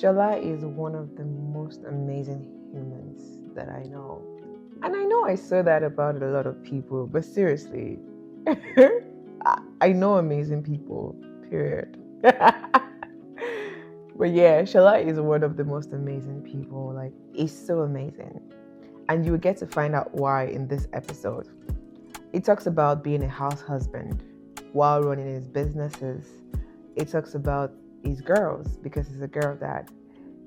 Shola is one of the most amazing humans that I know. And I know I say that about a lot of people, but seriously, I know amazing people, period. But yeah, Shola is one of the most amazing people. Like, it's so amazing. And you will get to find out why in this episode. It talks about being a house husband while running his businesses. It talks about his girls because he's a girl dad.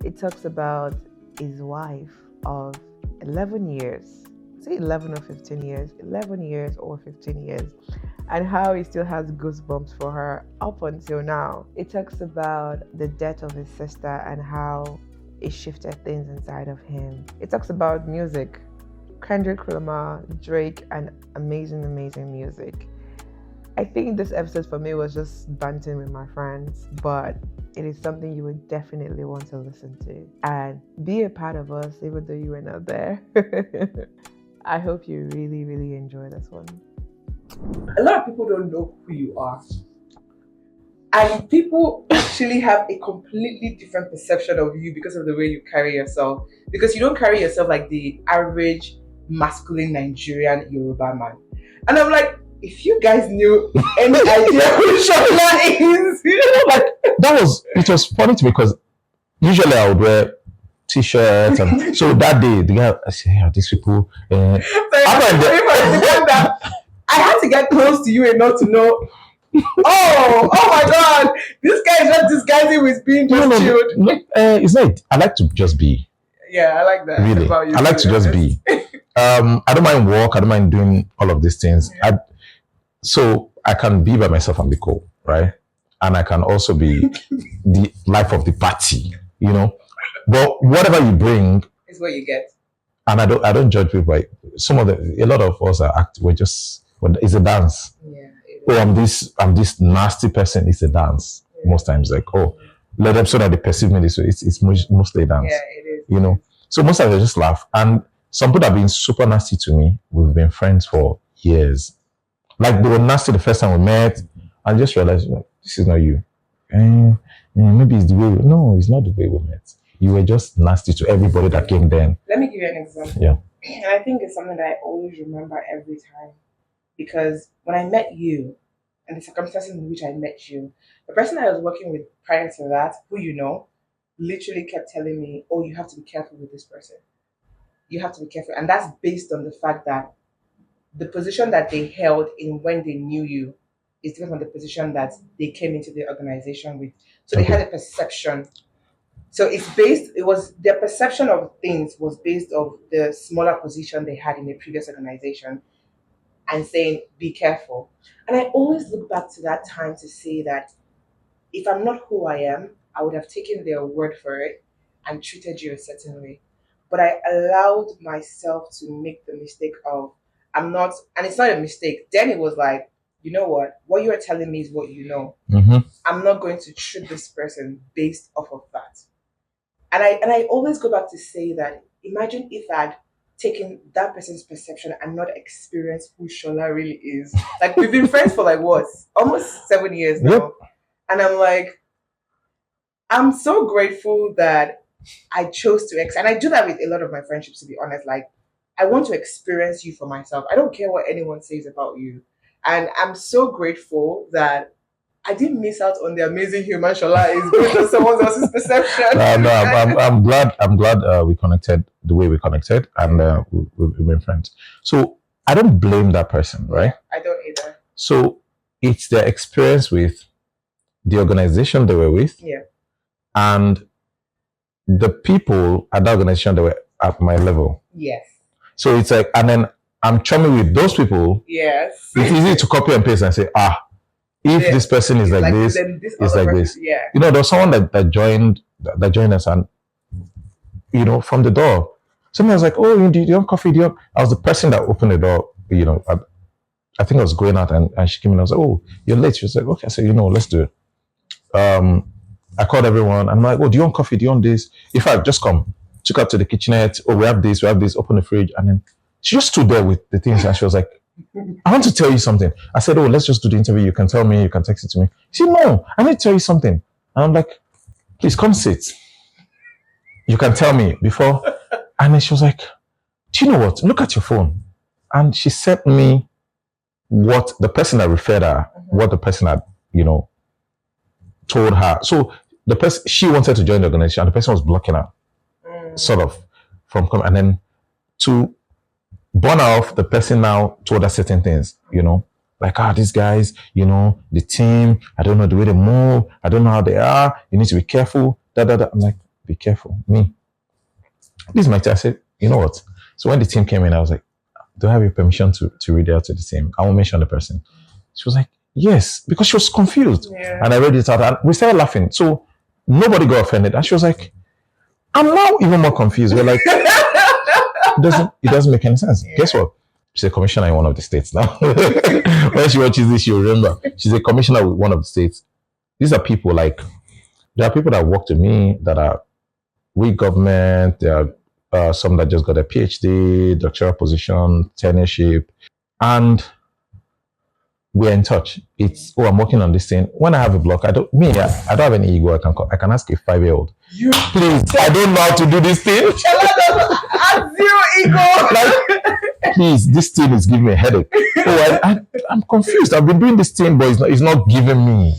It talks about his wife of 11 years. Say 11 or 15 years. 11 years or 15 years. And how he still has goosebumps for her up until now. It talks about the death of his sister and how it shifted things inside of him. It talks about music. Kendrick Lamar, Drake, and amazing music. I think this episode for me was just banting with my friends, but it is something you would definitely want to listen to and be a part of us, even though you were not there. I hope you really enjoy this one. A lot of people don't know who you are. And people actually have a completely different perception of you because of the way you carry yourself. Because you don't carry yourself like the average masculine Nigerian Yoruba man. And I'm like, if you guys knew any idea who Shola is, it was funny to me because usually I would wear t-shirts and so that day the guy I said, yeah, these people I had to get close to you enough to know. Oh my God! This guy is not disguising with being just chilled. No, it's not. I like to just be. Yeah, I like that. Really, about you I like to just be. I don't mind work. I don't mind doing all of these things. Yeah. So I can be by myself and be cool, right? And I can also be the life of the party, you know. But whatever you bring is what you get. And I don't judge people. Like a lot of us are we're just. It's a dance. Yeah. Oh, I'm this nasty person. It's a dance. Yeah. Most times, like, let them so that they perceive me this way. It's mostly a dance. Yeah, it is. You know. So most times I just laugh. And some people have been super nasty to me. We've been friends for years. Like they were nasty the first time we met. I just realized, like, this is not you. Maybe it's the way. No, it's not the way we met. You were just nasty to everybody that came then. Let me give you an example. Yeah. And I think it's something that I always remember every time. Because when I met you, and the circumstances in which I met you, the person I was working with prior to that, who you know, literally kept telling me, oh, you have to be careful with this person. You have to be careful. And that's based on the fact that the position that they held in when they knew you is different from the position that they came into the organization with. So they had a perception. So their perception of things was based on the smaller position they had in the previous organization and saying, be careful. And I always look back to that time to say that if I'm not who I am, I would have taken their word for it and treated you a certain way. But I allowed myself to make the mistake of, I'm not, and it's not a mistake. Then it was like, you know what you are telling me is what you know. Mm-hmm. I'm not going to treat this person based off of that. And I always go back to say that, imagine if I'd taken that person's perception and not experienced who Shola really is. Like, we've been friends for like what? Almost 7 years now. Yep. And I'm like, I'm so grateful that I chose to and I do that with a lot of my friendships, to be honest. Like, I want to experience you for myself. I don't care what anyone says about you. And I'm so grateful that I didn't miss out on the amazing human Shola is based on someone else's perception. I'm glad we connected the way we connected, and we've been friends. So I don't blame that person, right? I don't either. So it's their experience with the organization they were with, and the people at that organization that were at my level. Yes. So it's like, and then I'm chumming with those people. Yes. It's easy to copy and paste and say, if this person is like this, it's like this. Yeah. You know, there was someone that joined us, and you know, from the door, someone was like, "Oh, do you want coffee? I was the person that opened the door. You know, I think I was going out, and she came in. I was like, "Oh, you're late." She was like, "Okay." I said, let's do it. I called everyone. I'm like, "Oh, do you want coffee? Do you want this?" If I just come, took her to the kitchenette. Oh, we have this. Open the fridge, and then she just stood there with the things, and she was like, I want to tell you something. I said, let's just do the interview. You can tell me, you can text it to me. She said, no, I need to tell you something. And I'm like, please come sit. You can tell me before. And then she was like, do you know what? Look at your phone. And she sent me what the person that referred her, what the person had, told her. So the person, she wanted to join the organization and the person was blocking her, sort of, from coming. And then to burn her off, the person now told her certain things, like, these guys, the team, I don't know the way they move, I don't know how they are, you need to be careful, da da da. I'm like, be careful. Me. This is my team. I said, you know what? So when the team came in, I was like, do I have your permission to read it out to the team? I won't mention the person. She was like, yes, because she was confused. Yeah. And I read it out and we started laughing. So nobody got offended. And she was like, I'm now even more confused. We're like, it doesn't make any sense. Yeah. Guess what? She's a commissioner in one of the states now. When she watches this, she'll remember. She's a commissioner with one of the states. These are people there are people that work with me that are with government. There are some that just got a PhD, doctoral position, tenureship, and we're in touch. It's I'm working on this thing. When I have a block, I don't have any ego. I can ask a 5-year-old. Please, I don't know how to do this thing. Have zero ego. Please, this thing is giving me a headache. I'm confused. I've been doing this thing, but it's not giving me,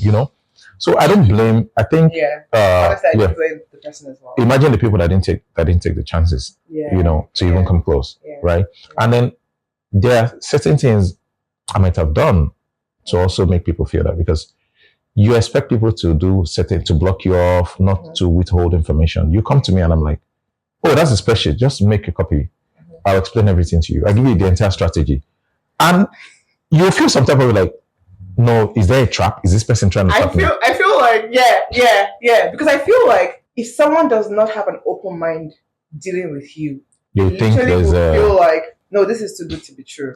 So I don't blame. I think. Yeah. Honestly, I blame the person as well. Imagine the people that didn't take the chances. To even come close, right? And then there are certain things I might have done to also make people feel that, because you expect people to to block you off, not to withhold information. You come to me and I'm like, oh, that's a spreadsheet. Just make a copy. I'll explain everything to you. I give you the entire strategy. And you'll feel some type of like, no, is there a trap? Is this person trying to trap me? I feel like, yeah. Because I feel like if someone does not have an open mind dealing with you, you think there's feel like, no, this is too good to be true.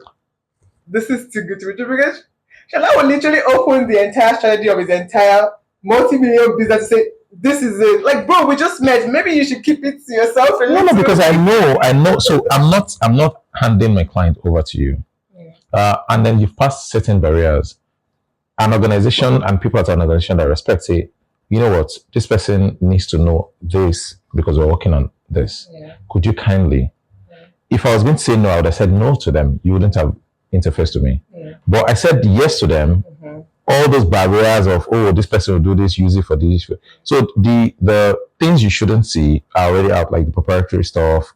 This is too good to be true. Because Shala will literally open the entire strategy of his entire multi-million business to say, this is it. Like, bro, we just met. Maybe you should keep it to yourself. No, because I know. So I'm not handing my client over to you. And then you've passed certain barriers. An organization and people at an organization that respect say, you know what, this person needs to know this because we're working on this. Could you kindly? If I was going to say no, I would have said no to them. You wouldn't have interfered to me. But I said yes to them. All those barriers of, this person will do this, use it for this. So the things you shouldn't see are already out, like the proprietary stuff.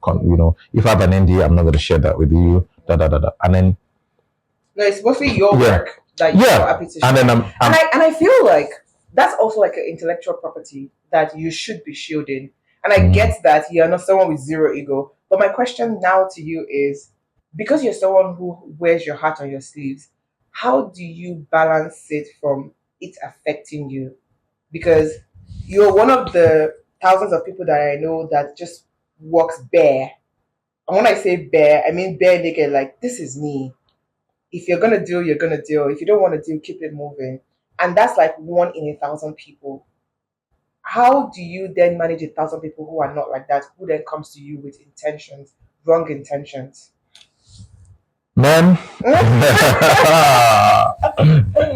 If I have an NDA, I'm not going to share that with you. And then no, it's mostly your work that you're happy to share. And then I feel like that's also like an intellectual property that you should be shielding. And I get that you're not someone with zero ego. But my question now to you is, because you're someone who wears your heart on your sleeves, how do you balance it from it affecting you? Because you're one of the thousands of people that I know that just walks bare. And when I say bare, I mean bare naked, like, this is me. If you're going to deal, you're going to deal. If you don't want to deal, keep it moving. And that's like 1 in 1,000 people. How do you then manage 1,000 people who are not like that, who then comes to you with intentions, wrong intentions? Man,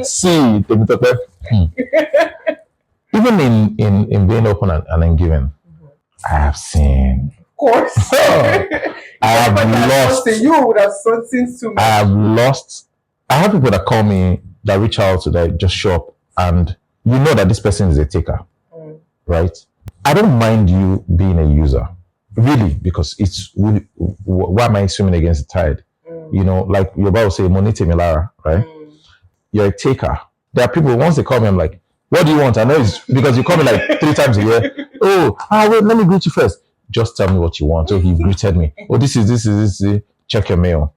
see, even in being open and giving, I have seen. Of course. I have lost. You would have seen too much. I have lost. I have people that call me, that reach out to that just show up, and you know that this person is a taker, right? I don't mind you being a user, really, because it's really, why am I swimming against the tide? Like your Bible say, Monite Milara, right? You're a taker. There are people, once they call me, I'm like, what do you want? I know it's because you call me like 3 times a year. Wait, let me greet you first. Just tell me what you want. He greeted me. This is. Check your mail.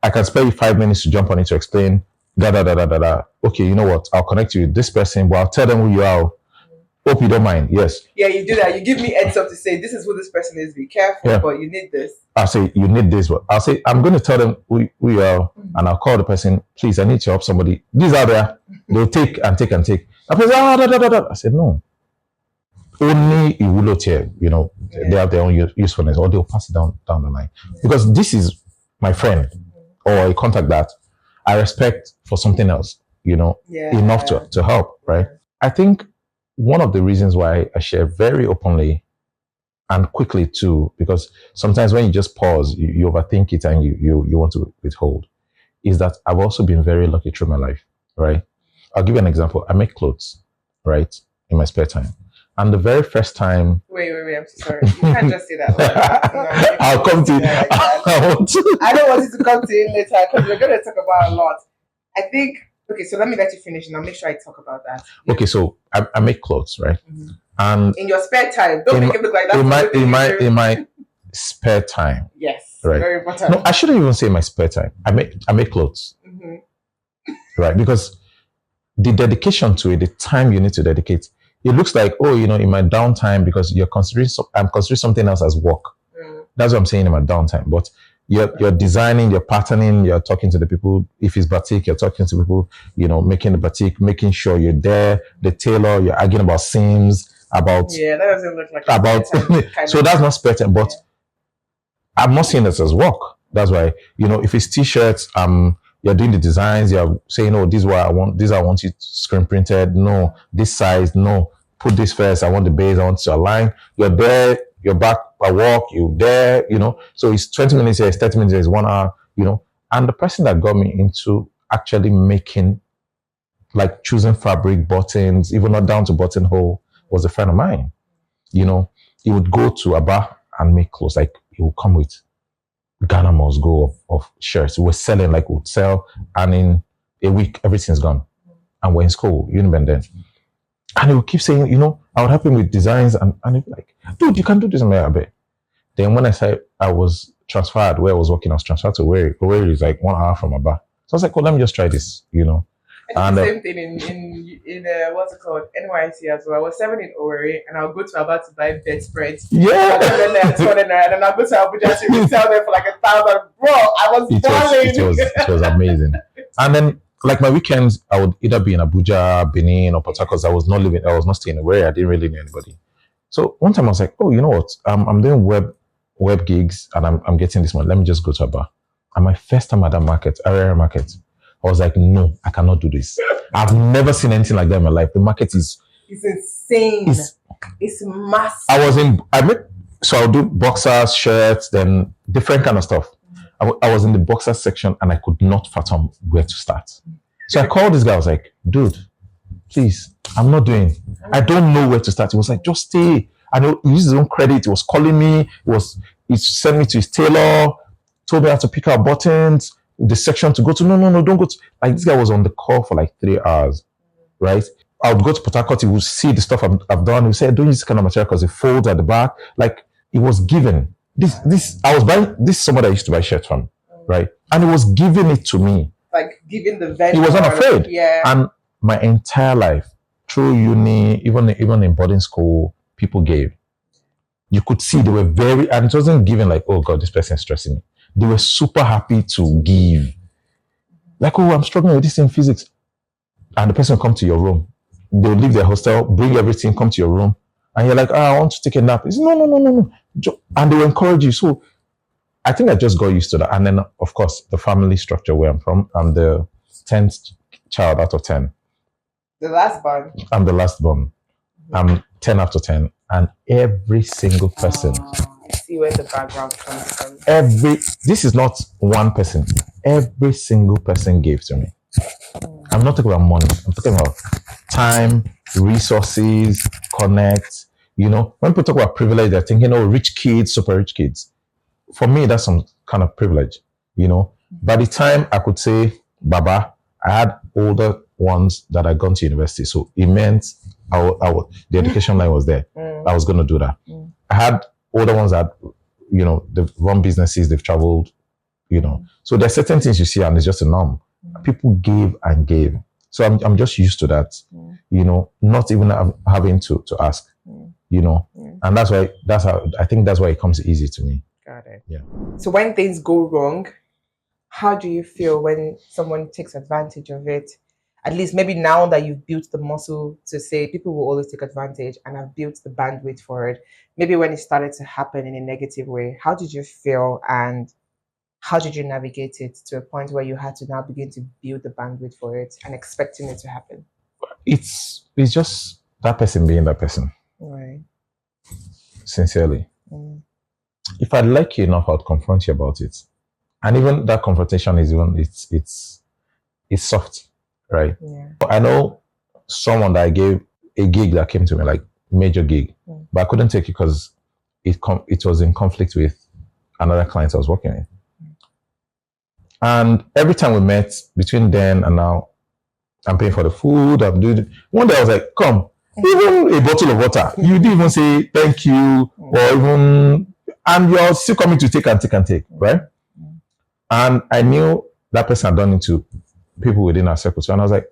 I can spare you 5 minutes to jump on it to explain. Okay, you know what? I'll connect you with this person, but I'll tell them who you are. Hope you don't mind. Yes. Yeah, you do that. You give me heads up to say, this is who this person is. Be careful, but you need this. I'll say, you need this. But I'll say, I'm going to tell them who you are, and I'll call the person. Please, I need to help somebody. These are there. They'll take and take and take. I said, no. Only Iwulote, they have their own usefulness, or they'll pass it down the line. Because this is my friend or a contact that I respect for something else, enough to help, right? I think one of the reasons why I share very openly and quickly too, because sometimes when you just pause, you overthink it and you want to withhold. Is that I've also been very lucky through my life, right? I'll give you an example. I make clothes, right, in my spare time. And the very first time, Wait, I'm so sorry. You can't just say that like that. No, I'll come to you. like that. I want to. I don't want you to come to it later because we're going to talk about a lot. I think, okay, so let me let you finish and I'll make sure I talk about that. Okay, so I make clothes, right? Mhm. And In your spare time, don't make it look like that. in my spare time, yes, right? very important. No, I shouldn't even say my spare time. I make clothes, right? Because the dedication to it, the time you need to dedicate, it looks like, oh, in my downtime, because I'm considering something else as work. That's what I'm saying in my downtime. But you're designing, you're patterning, you're talking to the people. If it's batik, you're talking to people, making the batik, making sure you're there. The tailor, you're arguing about seams, about that doesn't look like about. So that's not spare time, but I'm not seeing this as work. That's why, if it's t-shirts, you're doing the designs, you're saying, oh, this is what I want, this I want you screen printed. No, this size, no, put this first. I want the base, I want to align. You're there, you're back at work, you're there, So it's 20 minutes here, it's 30 minutes here, it's 1 hour, And the person that got me into actually making, like choosing fabric, buttons, even not down to buttonhole, was a friend of mine. He would go to Aba and make clothes. Like he would come with Ghana must go of shirts. We're selling, like we'd sell, and in a week everything's gone. And we're in school, then. And he would keep saying, I would help him with designs, and he'd be like, dude, you can do this. I bet. Then when I said I was transferred where I was working, I was transferred to where is like 1 hour from Aba. So I was like, well, let me just try this, And the same thing in what's it called, NYC as well. I was 7 in Owerri, and I'll go to Aba to buy bedspreads. Yeah. And then I'll go to Abuja to resell them for like 1,000. Bro, I was balling. It was amazing. And then, like my weekends, I would either be in Abuja, Benin, or Port Harcourt. I was not staying away. I didn't really know anybody. So one time I was like, oh, you know what? I'm doing web gigs, and I'm getting this money. Let me just go to Aba. And my first time at that area market, I was like, no, I cannot do this. I've never seen anything like that in my life. The market is insane. It's massive. I'll do boxers, shirts, then different kind of stuff. I was in the boxers section and I could not fathom where to start. So I called this guy. I was like, dude, please, I don't know where to start. He was like, just stay. And he used his own credit. He was calling me. He sent me to his tailor, told me how to pick out buttons, the section to go to. No, don't go to. Like, this guy was on the call for like 3 hours, right? I would go to Port Harcourt. He would see the stuff I've done. He would say, don't use this kind of material because it folds at the back. Like, it was given. I was buying this. Somebody I used to buy shirts from, right? And he was giving it to me. Like giving the vendor. He was not afraid. Yeah. And my entire life, through uni, even in boarding school, people gave. You could see they were and it wasn't given like, oh God, this person is stressing me. They were super happy to give. Like, oh, I'm struggling with this in physics. And the person will come to your room. They'll leave their hostel, bring everything, come to your room. And you're like, I want to take a nap. He says, no. And they will encourage you. So I think I just got used to that. And then, of course, the family structure where I'm from, I'm the 10th child out of 10. The last born? I'm the last born. I'm 10 out of 10. And every single person. I see where the background comes from. This is not one person. Every single person gave to me. I'm not talking about money. I'm talking about time, resources, connect. When people talk about privilege, they're thinking, oh, rich kids, super rich kids. For me, that's some kind of privilege. By the time I could say, Baba, I had older ones that had gone to university. So it meant the education line was there. I was going to do that. I had older ones that, they've run businesses, they've traveled, So there's certain things you see and it's just a norm. People gave and gave. So I'm just used to that, not even having to ask, and I think that's why it comes easy to me. Got it. Yeah. So when things go wrong, how do you feel when someone takes advantage of it? At least maybe now that you've built the muscle to say people will always take advantage and have built the bandwidth for it. Maybe when it started to happen in a negative way, how did you feel and how did you navigate it to a point where you had to now begin to build the bandwidth for it and expecting it to happen? It's just that person being that person. Right. Sincerely. if I like you enough, I'd confront you about it. And even that confrontation is even it's soft, right? Yeah. I know someone that I gave a gig that came to me, like major gig, but I couldn't take it because it was in conflict with another client I was working with. And every time we met, between then and now, I'm paying for the food. I'm doing. One day I was like, "Come, even a bottle of water. You didn't even say thank you, or even, and you're still coming to take and take and take, right?" And I knew that person had done it to people within our circle. So, and I was like,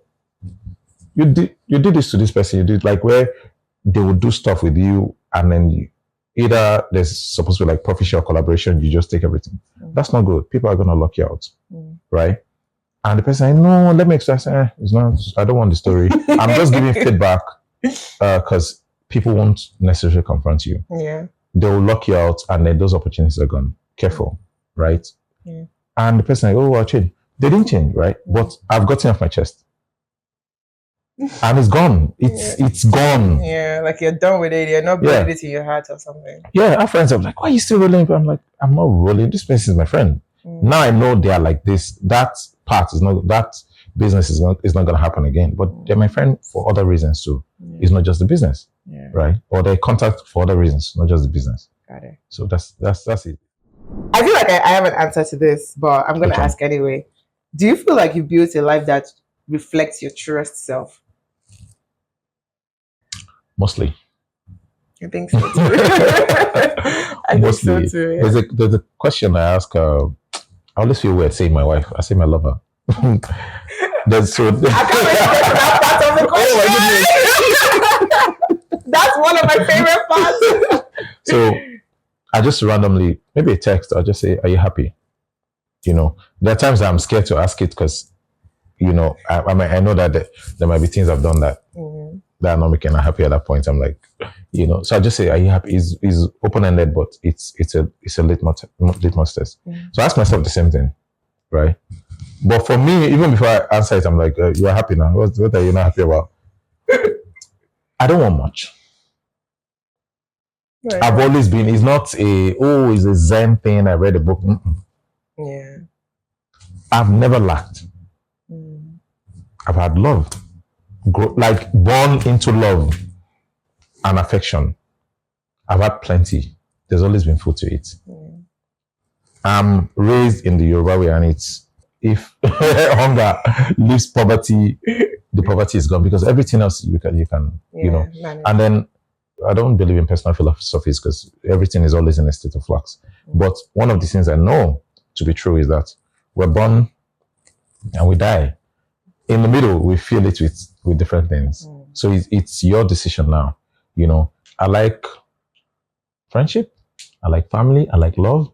you did this to this person. You did, like, where they would do stuff with you, and then either there's supposed to be like profit share or collaboration. You just take everything. That's not good. People are gonna lock you out, right? And the person said, "No, let me explain." It's not. I don't want the story. I'm just giving feedback because people won't necessarily confront you. Yeah. They will lock you out, and then those opportunities are gone. Careful, right? Yeah. And the person like, "Oh, I'll change." They didn't change, right? But I've gotten off my chest, and it's gone. It's gone. Yeah, like you're done with it. You're not building it in your heart or something. Yeah, our friends are like, "Why are you still rolling?" I'm like, "I'm not rolling. This person is my friend." Now I know they are like this. That part is not, that business is not going to happen again. But they're my friend for other reasons too. It's not just the business, right? Or they contact for other reasons, not just the business. Got it. So that's it. I feel like I have an answer to this, but I'm going to ask anyway. Do you feel like you built a life that reflects your truest self? Mostly. I think so too. Mostly. Think so too, yeah. There's a question I ask. I always feel weird saying my wife. I say my lover. That's so. I can't wait to get to that part of the question. That's one of my favorite parts. So I just randomly, maybe a text, I'll just say, "Are you happy?" You know, there are times I'm scared to ask it because, you know, I know that there might be things I've done that that are not making her happy at that point. I'm like, you know, so I just say, "Are you happy?" Is open-ended, but it's a litmus test. So I ask myself the same thing, right? But for me, even before I answer it, I'm like, "You are happy now? What are you not happy about?" I don't want much. Right. I've always been. It's not it's a Zen thing. I read a book. Yeah. I've never lacked. I've had love, like born into love and affection. I've had plenty. There's always been food to eat. I'm raised in the Yoruba way, and it's, if hunger leaves poverty, the poverty is gone, because everything else you can you know. And then I don't believe in personal philosophies because everything is always in a state of flux. But one of the things I know to be true is that we're born and we die. In the middle, we feel it with different things. So it's your decision now. You know, I like friendship, I like family, I like love,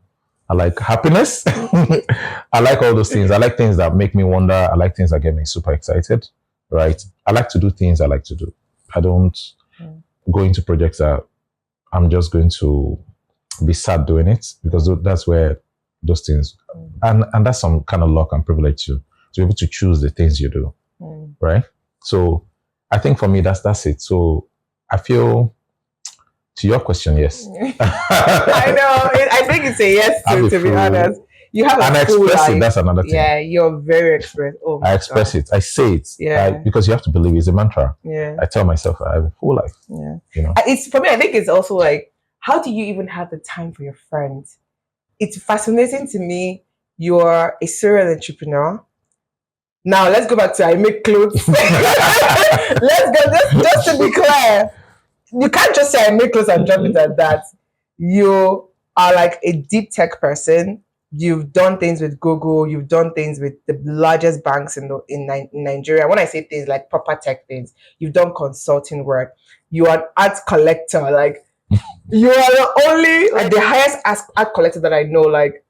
I like happiness. I like all those things. I like things that make me wonder. I like things that get me super excited, right? I like to do things I like to do. I don't go into projects that I'm just going to be sad doing it, because that's where those things, and that's some kind of luck and privilege to be able to choose the things you do, right? So I think for me, that's it. So I feel, to your question, yes. I know. I think it's a yes to be honest. You have and I express it. That's another thing. Yeah, you're very expressive. Oh, I express it. I say it. Yeah. Because you have to believe it's a mantra. Yeah. I tell myself I have a full life. Yeah. You know. It's, for me, I think it's also like, how do you even have the time for your friends? It's fascinating to me. You're a serial entrepreneur. Now let's go back to I make clothes. Let's go. Just to be clear, you can't just say I make clothes and drop it at that. You are like a deep tech person. You've done things with Google. You've done things with the largest banks in Nigeria. When I say things like proper tech things, you've done consulting work. You are an art collector. Like, you are the only, like, the highest art collector that I know. Like,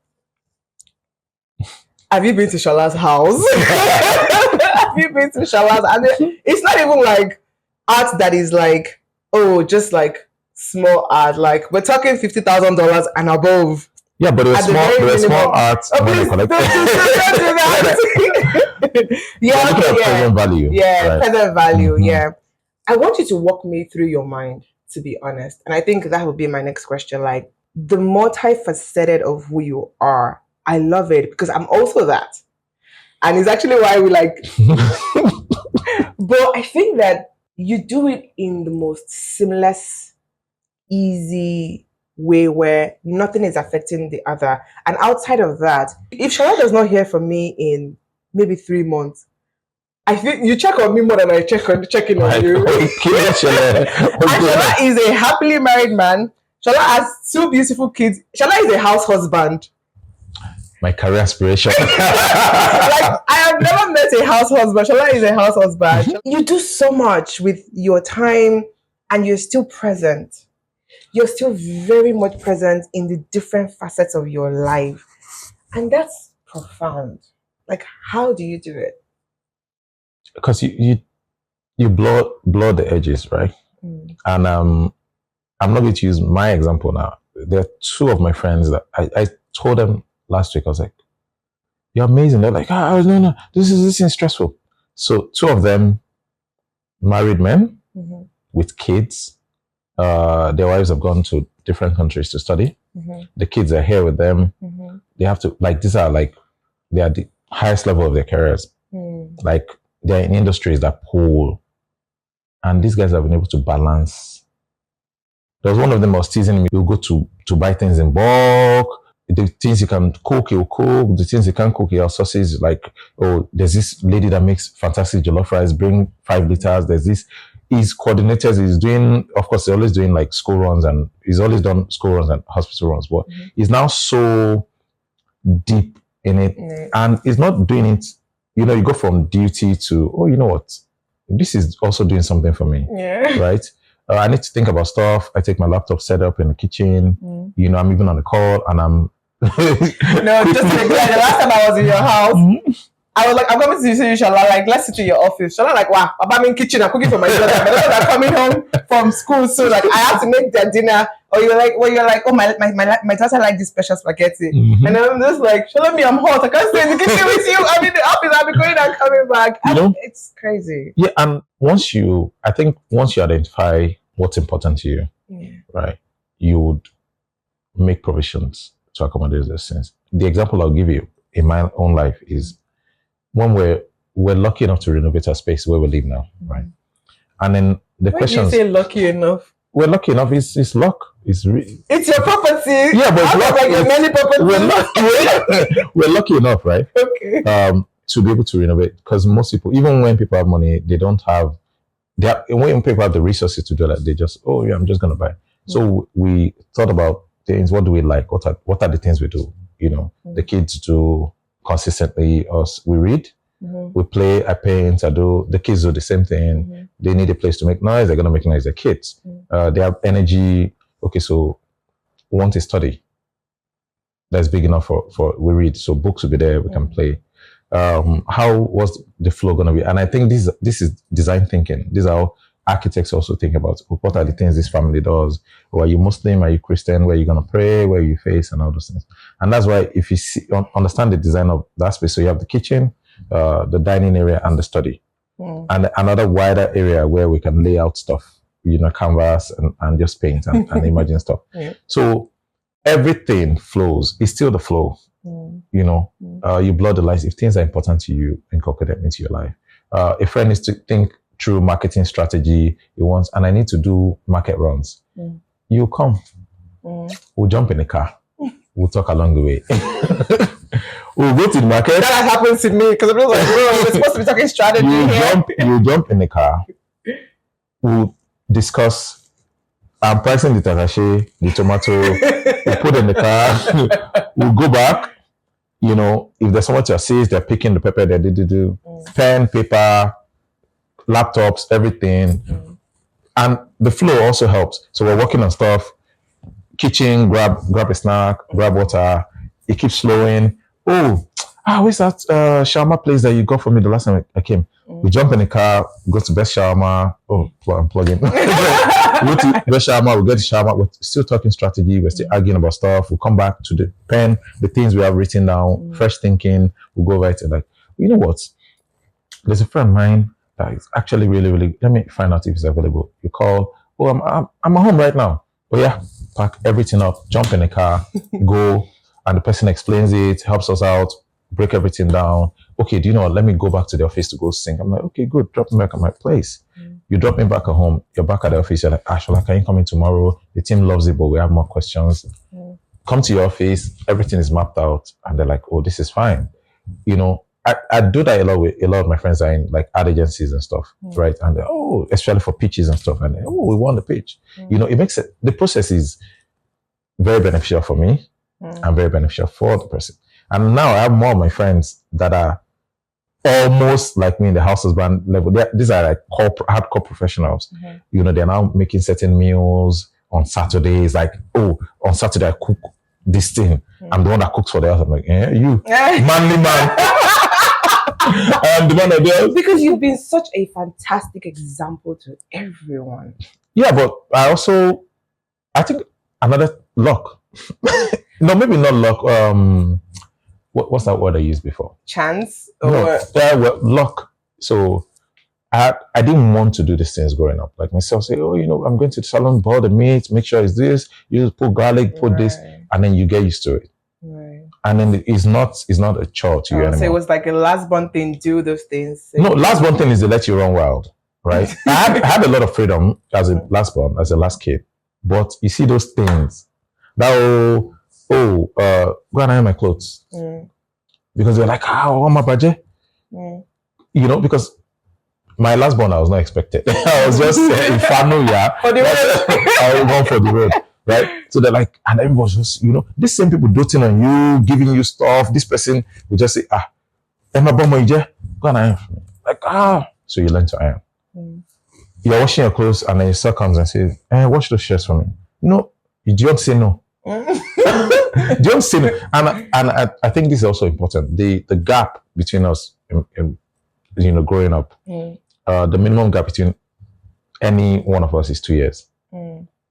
have you been to Shola's house? Have you been to Shola's? And it's not even like art that is like, oh, just like small art. Like, we're talking $50,000 and above. Yeah, but it was small art. Oh, please don't do that. Yeah, present value. Yeah, right. Present value. Yeah. I want you to walk me through your mind, to be honest. And I think that would be my next question. Like, the multifaceted of who you are. I love it because I'm also that. And it's actually why we like, but I think that you do it in the most seamless, easy way where nothing is affecting the other. And outside of that, if Charlotte does not hear from me in maybe 3 months, I think you check on me more than I checking on you. And Shola is a happily married man. Shola has 2 beautiful kids. Shola is a house husband. My career aspiration. Like, I have never met a house husband. Shola is a house husband. You do so much with your time and you're still present. You're still very much present in the different facets of your life. And that's profound. Like, how do you do it? Because you blur the edges, right? And I'm not going to use my example now. There are 2 of my friends that I told them last week. I was like, "You're amazing." They're like, no, this is stressful." So 2 of them, married men with kids. Their wives have gone to different countries to study. The kids are here with them. They have to these are they are the highest level of their careers. Like they're in industries that pull, and these guys have been able to balance. There was one of them was teasing me. We'll go to buy things in bulk. The things you can cook, he'll cook. The things you can't cook, he'll sauces. Like, oh, there's this lady that makes fantastic jollof rice. Bring 5 liters. There's this. He's coordinators. He's doing, of course, he's always doing like school runs, and he's always done school runs and hospital runs. But he's now so deep in it, and he's not doing it. You know, you go from duty to, oh, you know what? This is also doing something for me, right? I need to think about stuff. I take my laptop set up in the kitchen. You know, I'm even on the call, and I'm. No, just to be clear, the last time I was in your house, I was like, I'm coming to see you, Shola. Like, let's sit in your office. Shola, like, wow, I'm in kitchen. I'm cooking for my daughter. My daughters are coming home from school, so like, I have to make their dinner. Or you're like, oh, my daughter like this special spaghetti, and I'm just like, Shola, me, I'm hot. I can't stay in the kitchen with you. I'm in the office. I'll be going and coming back. It's crazy. Yeah, and once you identify what's important to you, right, you would make provisions to accommodate those things. The example I'll give you in my own life is when we're lucky enough to renovate our space where we live now, right? And then the question is, you say lucky enough? We're lucky enough. It's luck. It's your property. Yeah, but it's luck. Like your many properties. We're lucky enough, right? Okay. To be able to renovate, because most people, even when people have money, they don't have. When people have the resources to do that, they just, oh yeah, I'm just gonna buy. So we thought about things. What do we like? What are the things we do? You know, the kids do consistently. Us, we read, we play, I paint, I do. The kids do the same thing. They need a place to make noise. They're gonna make noise. They're kids. They have energy. Okay, so we want to study. That's big enough for we read. So books will be there. We can play. How was the flow going to be? And I think this is design thinking. These are how architects also think about what are the things this family does. Or are you Muslim? Are you Christian? Where are you going to pray? Where you face and all those things. And that's why if you understand the design of that space, so you have the kitchen, the dining area, and the study, and another wider area where we can lay out stuff, you know, canvas and just paint and imagine stuff. So everything flows. It's still the flow. You know, you blur the lines. If things are important to you, incorporate them into your life. A friend needs to think through marketing strategy. He wants, and I need to do market runs. You come. We'll jump in the car. We'll talk along the way. We'll go to the market. That happens to me because I'm just like, bro, we're supposed to be talking strategy You jump in the car. We'll discuss. I'm pricing the tatache, the tomato. We'll put in the car. We'll go back. You know, if there's someone to assist, they're picking the pepper, they do pen, paper, laptops, everything. And the flow also helps. So we're working on stuff. Kitchen, grab a snack, grab water. It keeps flowing. Oh, where's that shawarma place that you got for me the last time I came? We jump in the car, go to Best Shawarma. Oh, I'm plugging. We go to Best Shawarma, we get the shawarma. We're still talking strategy. We're still arguing about stuff. We'll come back to the pen, the things we have written down, fresh thinking. We'll go right and like, you know what? There's a friend of mine that is actually really, really, let me find out if it's available. You call, oh, I'm at home right now. Oh yeah, pack everything up, jump in the car, go, and the person explains it, helps us out, break everything down. Okay, do you know what? Let me go back to the office to go sing. I'm like, okay, good. Drop me back at my place. You drop me back at home. You're back at the office. You're like, Ashola, can you come in tomorrow? The team loves it, but we have more questions. Come to your office. Everything is mapped out, and they're like, oh, this is fine. You know, I do that a lot with a lot of my friends are in like ad agencies and stuff, right? And especially for pitches and stuff, and we won the pitch. You know, it makes it, the process is very beneficial for me and very beneficial for the person. And now I have more of my friends that are almost like me in the house husband level. These are like hardcore professionals. You know, they're now making certain meals on Saturdays. Like, oh, on Saturday I cook this thing. I'm the one that cooks for the house. I'm like, you manly man. I'm the one that does. Because you've been such a fantastic example to everyone. Yeah, but I think another luck. No, maybe not luck. What's that word I used before? Chance or No, well, luck. So I didn't want to do these things growing up. Like myself, say, oh, you know, I'm going to the salon, boil the meat, make sure it's this. You just put garlic, put this, and then you get used to it. Right. And then it's not a chore to you anymore. So it was like a last born thing. Do those things. No, last born thing is to let you run wild, right? I had a lot of freedom as a last born, as a last kid. But you see those things that go and iron my clothes. Because they're like, oh, my budget. You know, because my last born, I was not expected. I was just inferno, yeah. For the road. I was going for the road, right? So they're like, and everyone's just, you know, these same people doting on you, giving you stuff. This person will just say, Emma Bomoije, go and iron for me. Like, so you learn to iron. You're washing your clothes, and then your son comes and says, wash those shirts for me. No, you don't say no. Don't say no. And I think this is also important. The gap between us, you know, growing up, the minimum gap between any one of us is 2 years.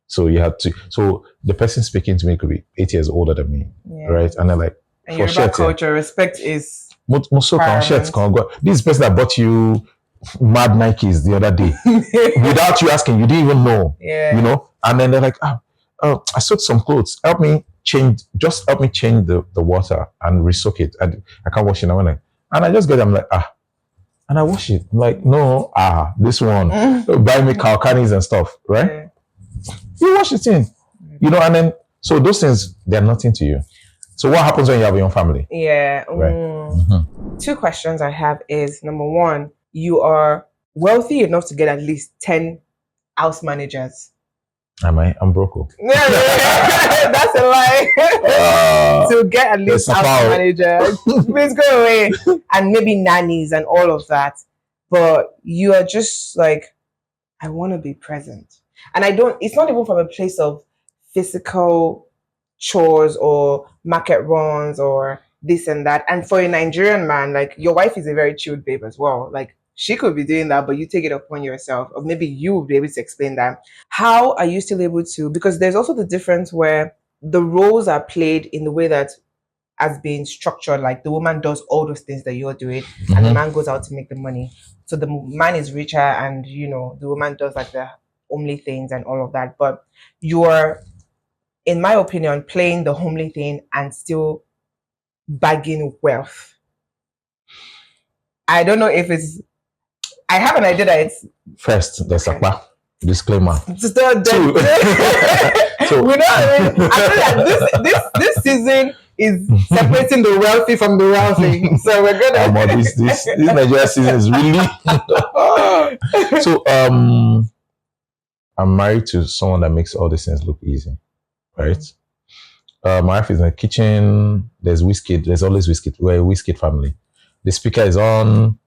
So you had to. So the person speaking to me could be 8 years older than me, right? And they're like, and for Yoruba culture, respect is most shirts can go. This person that bought you mad Nikes the other day without you asking, you didn't even know, you know. And then they're like, I soaked some clothes. Help me change the water and resoak it. I can't wash it now. And I just get them like, and I wash it. I'm like, no, this one, buy me calcanis and stuff, right? You wash it in, you know, and then, so those things, they're nothing to you. So what happens when you have your own family? Yeah. Right. 2 questions I have is, number 1, you are wealthy enough to get at least 10 house managers. Am I? I'm broke. That's a lie. To get at least house managers, please go away. And maybe nannies and all of that. But you are just like, I want to be present. And it's not even from a place of physical chores or market runs or this and that. And for a Nigerian man, like, your wife is a very chilled babe as well. Like, she could be doing that, but you take it upon yourself. Or maybe you will be able to explain that. How are you still able to? Because there's also the difference where the roles are played in the way that has been structured. Like, the woman does all those things that you're doing, and the man goes out to make the money. So the man is richer, and, you know, the woman does like the homely things and all of that. But you're, in my opinion, playing the homely thing and still bagging wealth. I don't know if it's. I have an idea that it's first. There's a disclaimer. So we know. I feel that this season is separating the wealthy from the wealthy. So we're gonna. This Nigerian season is really. So I'm married to someone that makes all these things look easy, right? My wife is in the kitchen. There's whiskey. There's always whiskey. We're a whiskey family. The speaker is on.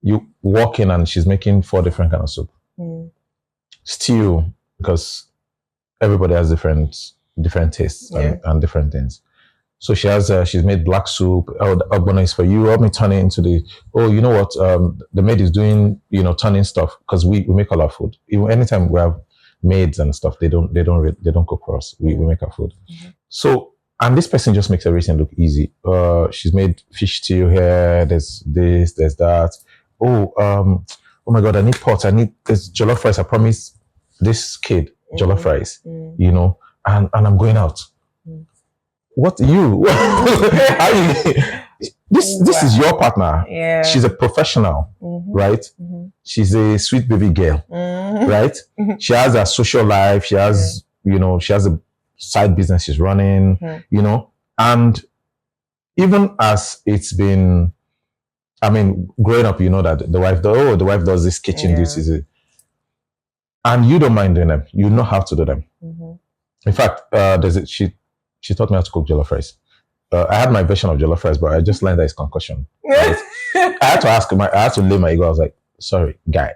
You walk in and she's making 4 different kinds of soup. Stew, because everybody has different tastes and different things. So she's made black soup. The ogbonna is for you. Help me turn it into the. Oh, you know what? The maid is doing, you know, turning stuff, because we make all our food. Even anytime we have maids and stuff, they don't cook for us. We make our food. So, and this person just makes everything look easy. She's made fish stew here. There's this. There's that. Oh my God, I need pots. I need this jollof rice. I promised this kid jollof rice, you know, and I'm going out. What you? How you this is your partner. Yeah. She's a professional, right? She's a sweet baby girl, right? She has a social life. She has, she has a side business she's running, and even as it's been, I mean, growing up, that the wife does this kitchen duties, and you don't mind doing them. You know how to do them. In fact, she taught me how to cook jollof rice. I had my version of jollof rice, but I just learned that it's concussion. Right? I had to lay my ego. I was like, sorry, guy.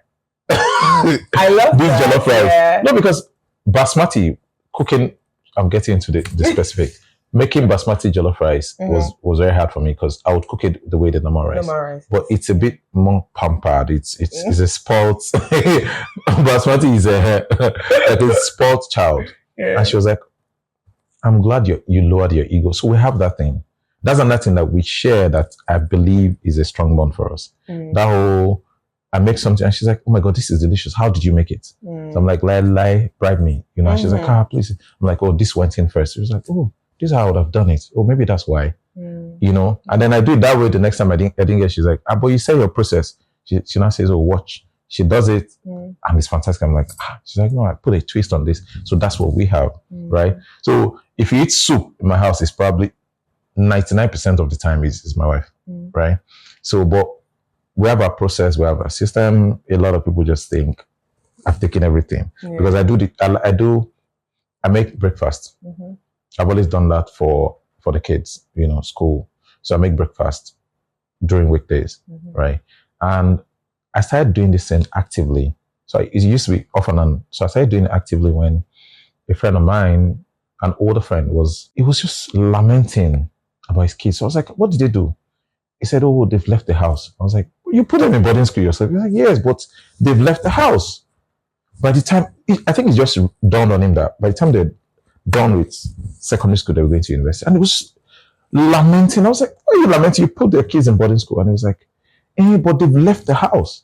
I love this that. jollof rice. Yeah. No, because basmati cooking, I'm getting into the specific. Making basmati jollof rice was very hard for me because I would cook it the way the normal rice. But it's a bit more pampered. It's a spoiled basmati is like a spoiled child. Yeah. And she was like, I'm glad you lowered your ego. So we have that thing. That's another thing that we share that I believe is a strong bond for us. That whole, I make something and she's like, oh my God, this is delicious. How did you make it? So I'm like, lie, bribe me. She's like, please. I'm like, oh, this went in first. She was like, oh, this is how I would have done it. Oh, maybe that's why. And then I do it that way the next time I didn't get, she's like, but you say your process. She now says, oh, watch. She does it and it's fantastic. I'm like, she's like, no, I put a twist on this. So that's what we have, right? So if you eat soup in my house, it's probably 99% of the time is my wife, right? So, but we have our process, we have our system. A lot of people just think I've taken everything because I make breakfast. I've always done that for the kids, school. So I make breakfast during weekdays, right? And I started doing this thing actively. So it used to be off and on. So I started doing it actively when a friend of mine, an older friend, was just lamenting about his kids. So I was like, what did they do? He said, oh, they've left the house. I was like, you put them in boarding school yourself? He's like, yes, but they've left the house. By the time, I think it just dawned on him that by the time they're done with secondary school, they were going to university. And it was lamenting. I was like, why are you lamenting? You put their kids in boarding school. And he was like, but they've left the house.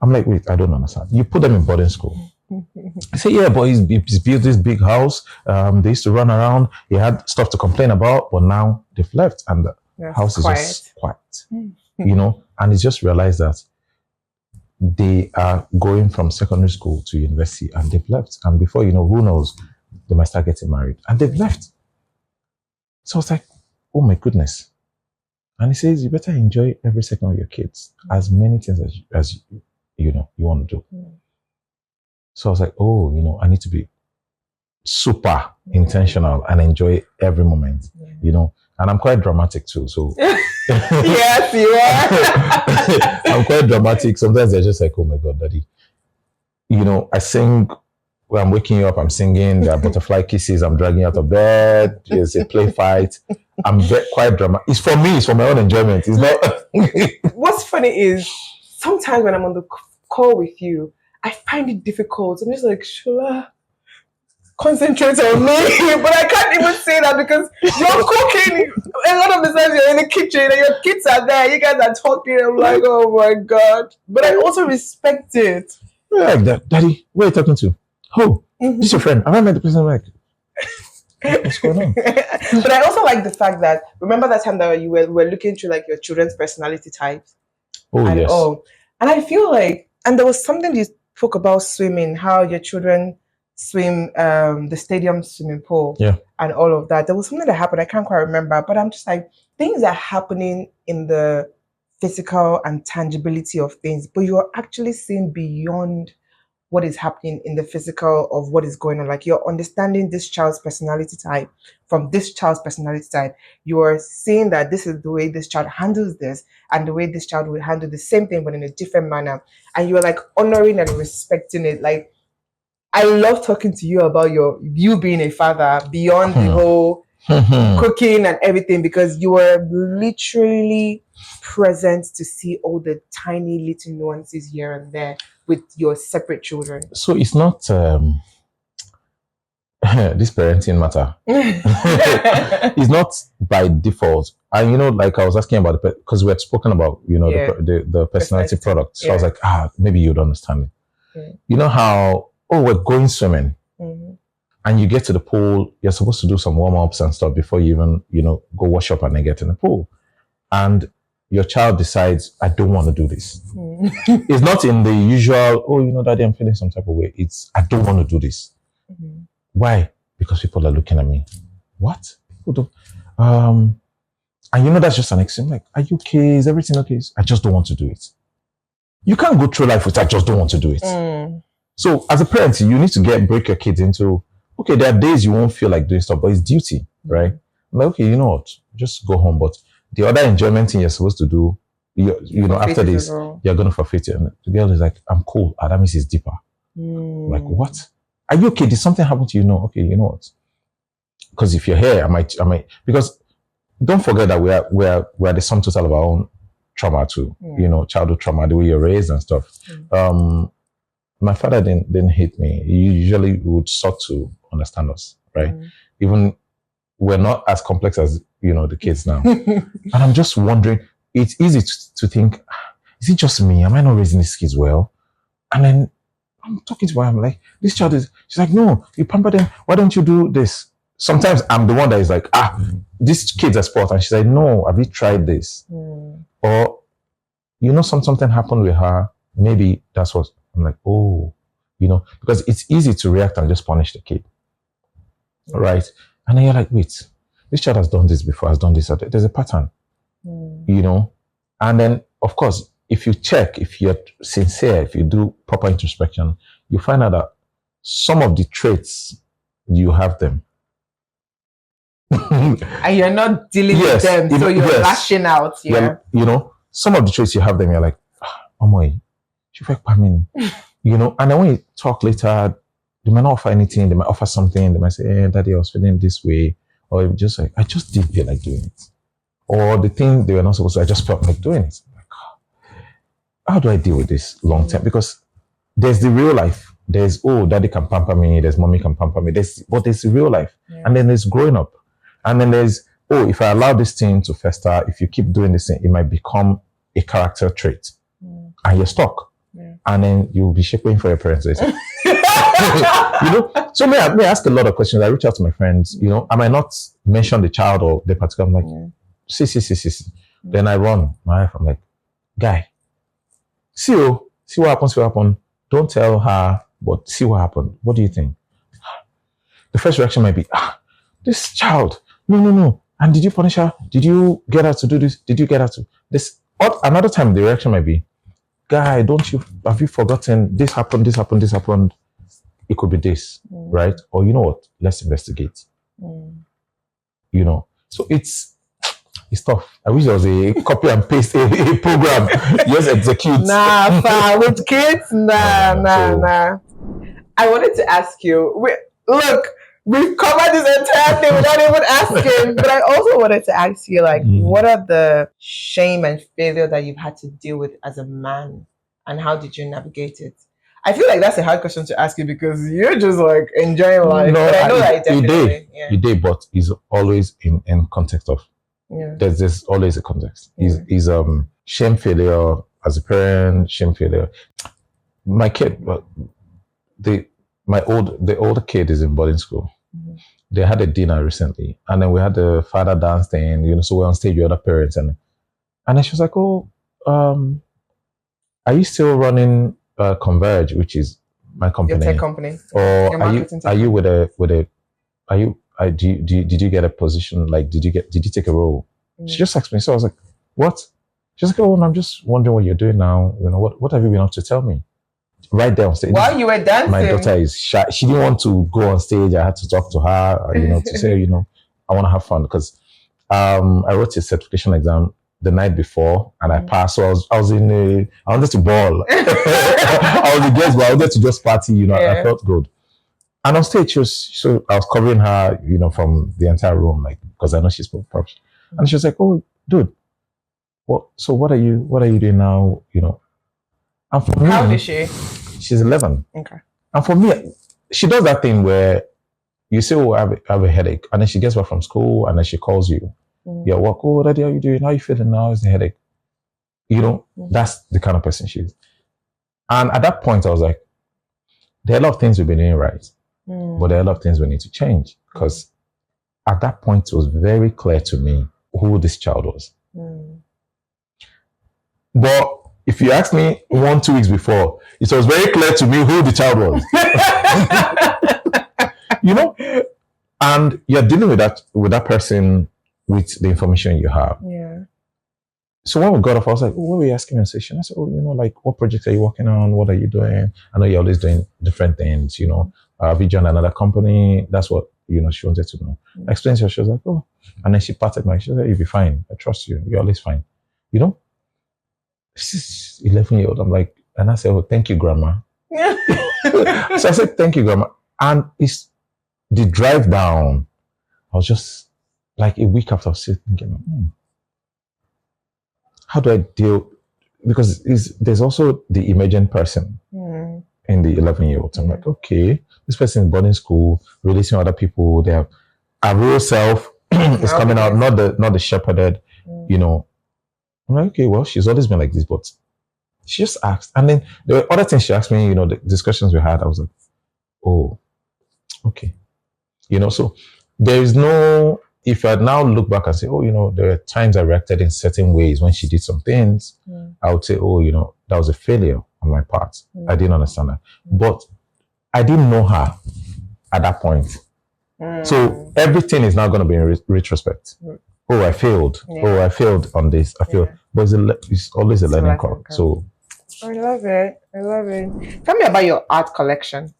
I'm like, wait, I don't understand. You put them in boarding school. I say, yeah, but he's built this big house. They used to run around. He had stuff to complain about, but now they've left and the house is just quiet. And he's just realized that they are going from secondary school to university and they've left. And before who knows, they might start getting married and they've left. So I was like, oh my goodness. And he says, you better enjoy every second of your kids, as many things as you want to do. So I was like, oh, I need to be super intentional and enjoy every moment, And I'm quite dramatic too. So yes, you are. I'm quite dramatic. Sometimes they're just like, oh my God, daddy. I sing when I'm waking you up, I'm singing, there are butterfly kisses, I'm dragging you out of bed, there's a play fight. I'm quite dramatic. It's for me, it's for my own enjoyment. It's not. What's funny is sometimes when I'm on the call with you, I find it difficult. I'm just like, Shola, concentrate on me. But I can't even say that because you're cooking. A lot of the times you're in the kitchen and your kids are there. You guys are talking. I'm like, oh my God. But I also respect it. Yeah, like that. Daddy, where are you talking to? Oh, this is your friend. Have I met the person? Like, what's going on? But I also like the fact that, remember that time that you were looking through like your children's personality types? Oh, and, yes. And I feel like, and there was something you spoke about swimming, how your children swim the stadium swimming pool and all of that. There was something that happened, I can't quite remember, but I'm just like, things are happening in the physical and tangibility of things, but you're actually seeing beyond what is happening in the physical of what is going on. Like you're understanding this child's personality type from this child's personality type. You are seeing that this is the way this child handles this and the way this child will handle the same thing, but in a different manner. And you're like honoring and respecting it. Like, I love talking to you about you being a father beyond the whole cooking and everything, because you were literally present to see all the tiny little nuances here and there with your separate children. So it's not this parenting matter. It's not by default. And like I was asking about because we had spoken about the personality product. So I was like, maybe you'd understand it. You know how we're going swimming. and you get to the pool, you're supposed to do some warm-ups and stuff before you even, go wash up and then get in the pool. And your child decides, I don't want to do this. It's not in the usual, daddy, I'm feeling some type of way. It's, I don't want to do this. Why? Because people are looking at me. What? People don't. And that's just an extreme. Like, are you okay? Is everything okay? I just don't want to do it. You can't go through life with, I just don't want to do it. So as a parent, you need to break your kids into, okay, there are days you won't feel like doing stuff, but it's duty, right? I'm like, okay, you know what? Just go home. But the other enjoyment thing you're supposed to do, after this, you're going to forfeit it. And the girl is like, I'm cool. That means it's deeper. Like, what? Are you okay? Did something happen to you? No. Okay, you know what? Because if you're here, I might, because don't forget that we are the sum total of our own trauma too. Childhood trauma, the way you're raised and stuff. My father didn't hate me. He usually would sought to understand us, right? Even we're not as complex as the kids now. And I'm just wondering, it's easy to think, is it just me? Am I not raising these kids well? And then I'm talking to her, I'm like, this child is, she's like, no, you pamper them. Why don't you do this? Sometimes I'm the one that is like, these kids are sport. And she's like, no, have you tried this? Or, something happened with her. Maybe that's what I'm like, because it's easy to react and just punish the kid. Right? And then you're like, wait, this child has done this before, has done this. There's a pattern, And then, of course, if you check, if you're sincere, if you do proper introspection, you find out that some of the traits, you have them. And you're not dealing with them, so you're lashing out. Yeah. Some of the traits you have them, you're like, oh my, she fake me. And then when you talk later, they might not offer anything, they might offer something, they might say, hey, daddy, I was feeling this way. Or just like, I just didn't feel like doing it. Or the thing they were not supposed to, I just felt like doing it. Like, how do I deal with this long term? Because there's the real life. There's, daddy can pamper me, there's mommy can pamper me. But there's the real life. Yeah. And then there's growing up. And then there's, if I allow this thing to fester, if you keep doing this thing, it might become a character trait. And you're stuck. Yeah. And then you'll be shaping for your parents. So may I ask a lot of questions. I reach out to my friends, I might not mention the child or the particular, I'm like, see. Then I run my wife, I'm like, guy, see what happens. Don't tell her, but see what happened. What do you think? The first reaction might be, this child, no. And did you punish her? Did you get her to do this? Did you get her to this? Or another time the reaction might be, guy, have you forgotten this happened? It could be this, right? Or you know what? Let's investigate. So it's tough. I wish there was a copy and paste a program. Just execute. With kids, nah. I wanted to ask you. We've covered this entire thing without even asking. But I also wanted to ask you, what are the shame and failure that you've had to deal with as a man, and how did you navigate it? I feel like that's a hard question to ask you because you're just enjoying life. No, but I know that you did, but it's always in context of. Yeah. There's always a context. Is shame failure as a parent, shame failure. My kid, the older kid is in boarding school. They had a dinner recently, and then we had the father dance thing. So we're on stage with other parents, and then she was like, are you still running Converge, which is my company? Your tech company. Or are you with a did you get a position? Did you take a role? She just asked me. So I was like, what? She's like, I'm just wondering what you're doing now. What have you been up to? Tell me. Right there on stage. While you were dancing. My daughter is shy. She didn't want to go on stage. I had to talk to her, to say, I want to have fun because I wrote a certification exam the night before and I passed. So I wanted to ball. I was a guest, but I wanted to just party, I felt good. And on stage, I was covering her, from the entire room, because I know she spoke props. And she was like, "Oh, dude, so what are you doing now?" And for me, how old is she? She's 11. Okay. And for me, she does that thing where you say, "Oh, I have a headache," and then she gets back from school, and then she calls you. Yeah, "Oh, Daddy, how you doing? How you feeling now? Is the headache?" That's the kind of person she is. And at that point, I was like, there are a lot of things we've been doing right. but there are a lot of things we need to change, because at that point it was very clear to me who this child was. But if you ask me 1-2 weeks before, it was very clear to me who the child was. You know, and you're dealing with that person with the information you have. Yeah. So when we got off, I was like, what were you asking me in session? I said, like, what projects are you working on? What are you doing? I know you're always doing different things, have you joined another company? That's what, she wanted to know. I explained to her, she was like, oh. And then she patted my, she said, you'll be fine. I trust you. You're always fine. This is 11-year-old. I'm like, and I said, oh, thank you, Grandma. So I said, thank you, Grandma. And it's the drive down. I was just like a week after I was thinking, how do I deal? Because there's also the emergent person in the 11-year-old. I'm like, okay, this person is born in school, releasing other people. They have a real self is coming out, not the shepherded, I'm like, okay, well, she's always been like this, but she just asked. And then there were other things she asked me, the discussions we had, I was like, oh, okay. So there is no, if I now look back and say, oh, there were times I reacted in certain ways when she did some things, I would say, oh, that was a failure on my part. I didn't understand that. But I didn't know her at that point. So everything is now going to be in retrospect. Oh, I failed. Yeah. Oh, I failed on this. I failed. But it's always a learning curve. So I love it. Tell me about your art collection.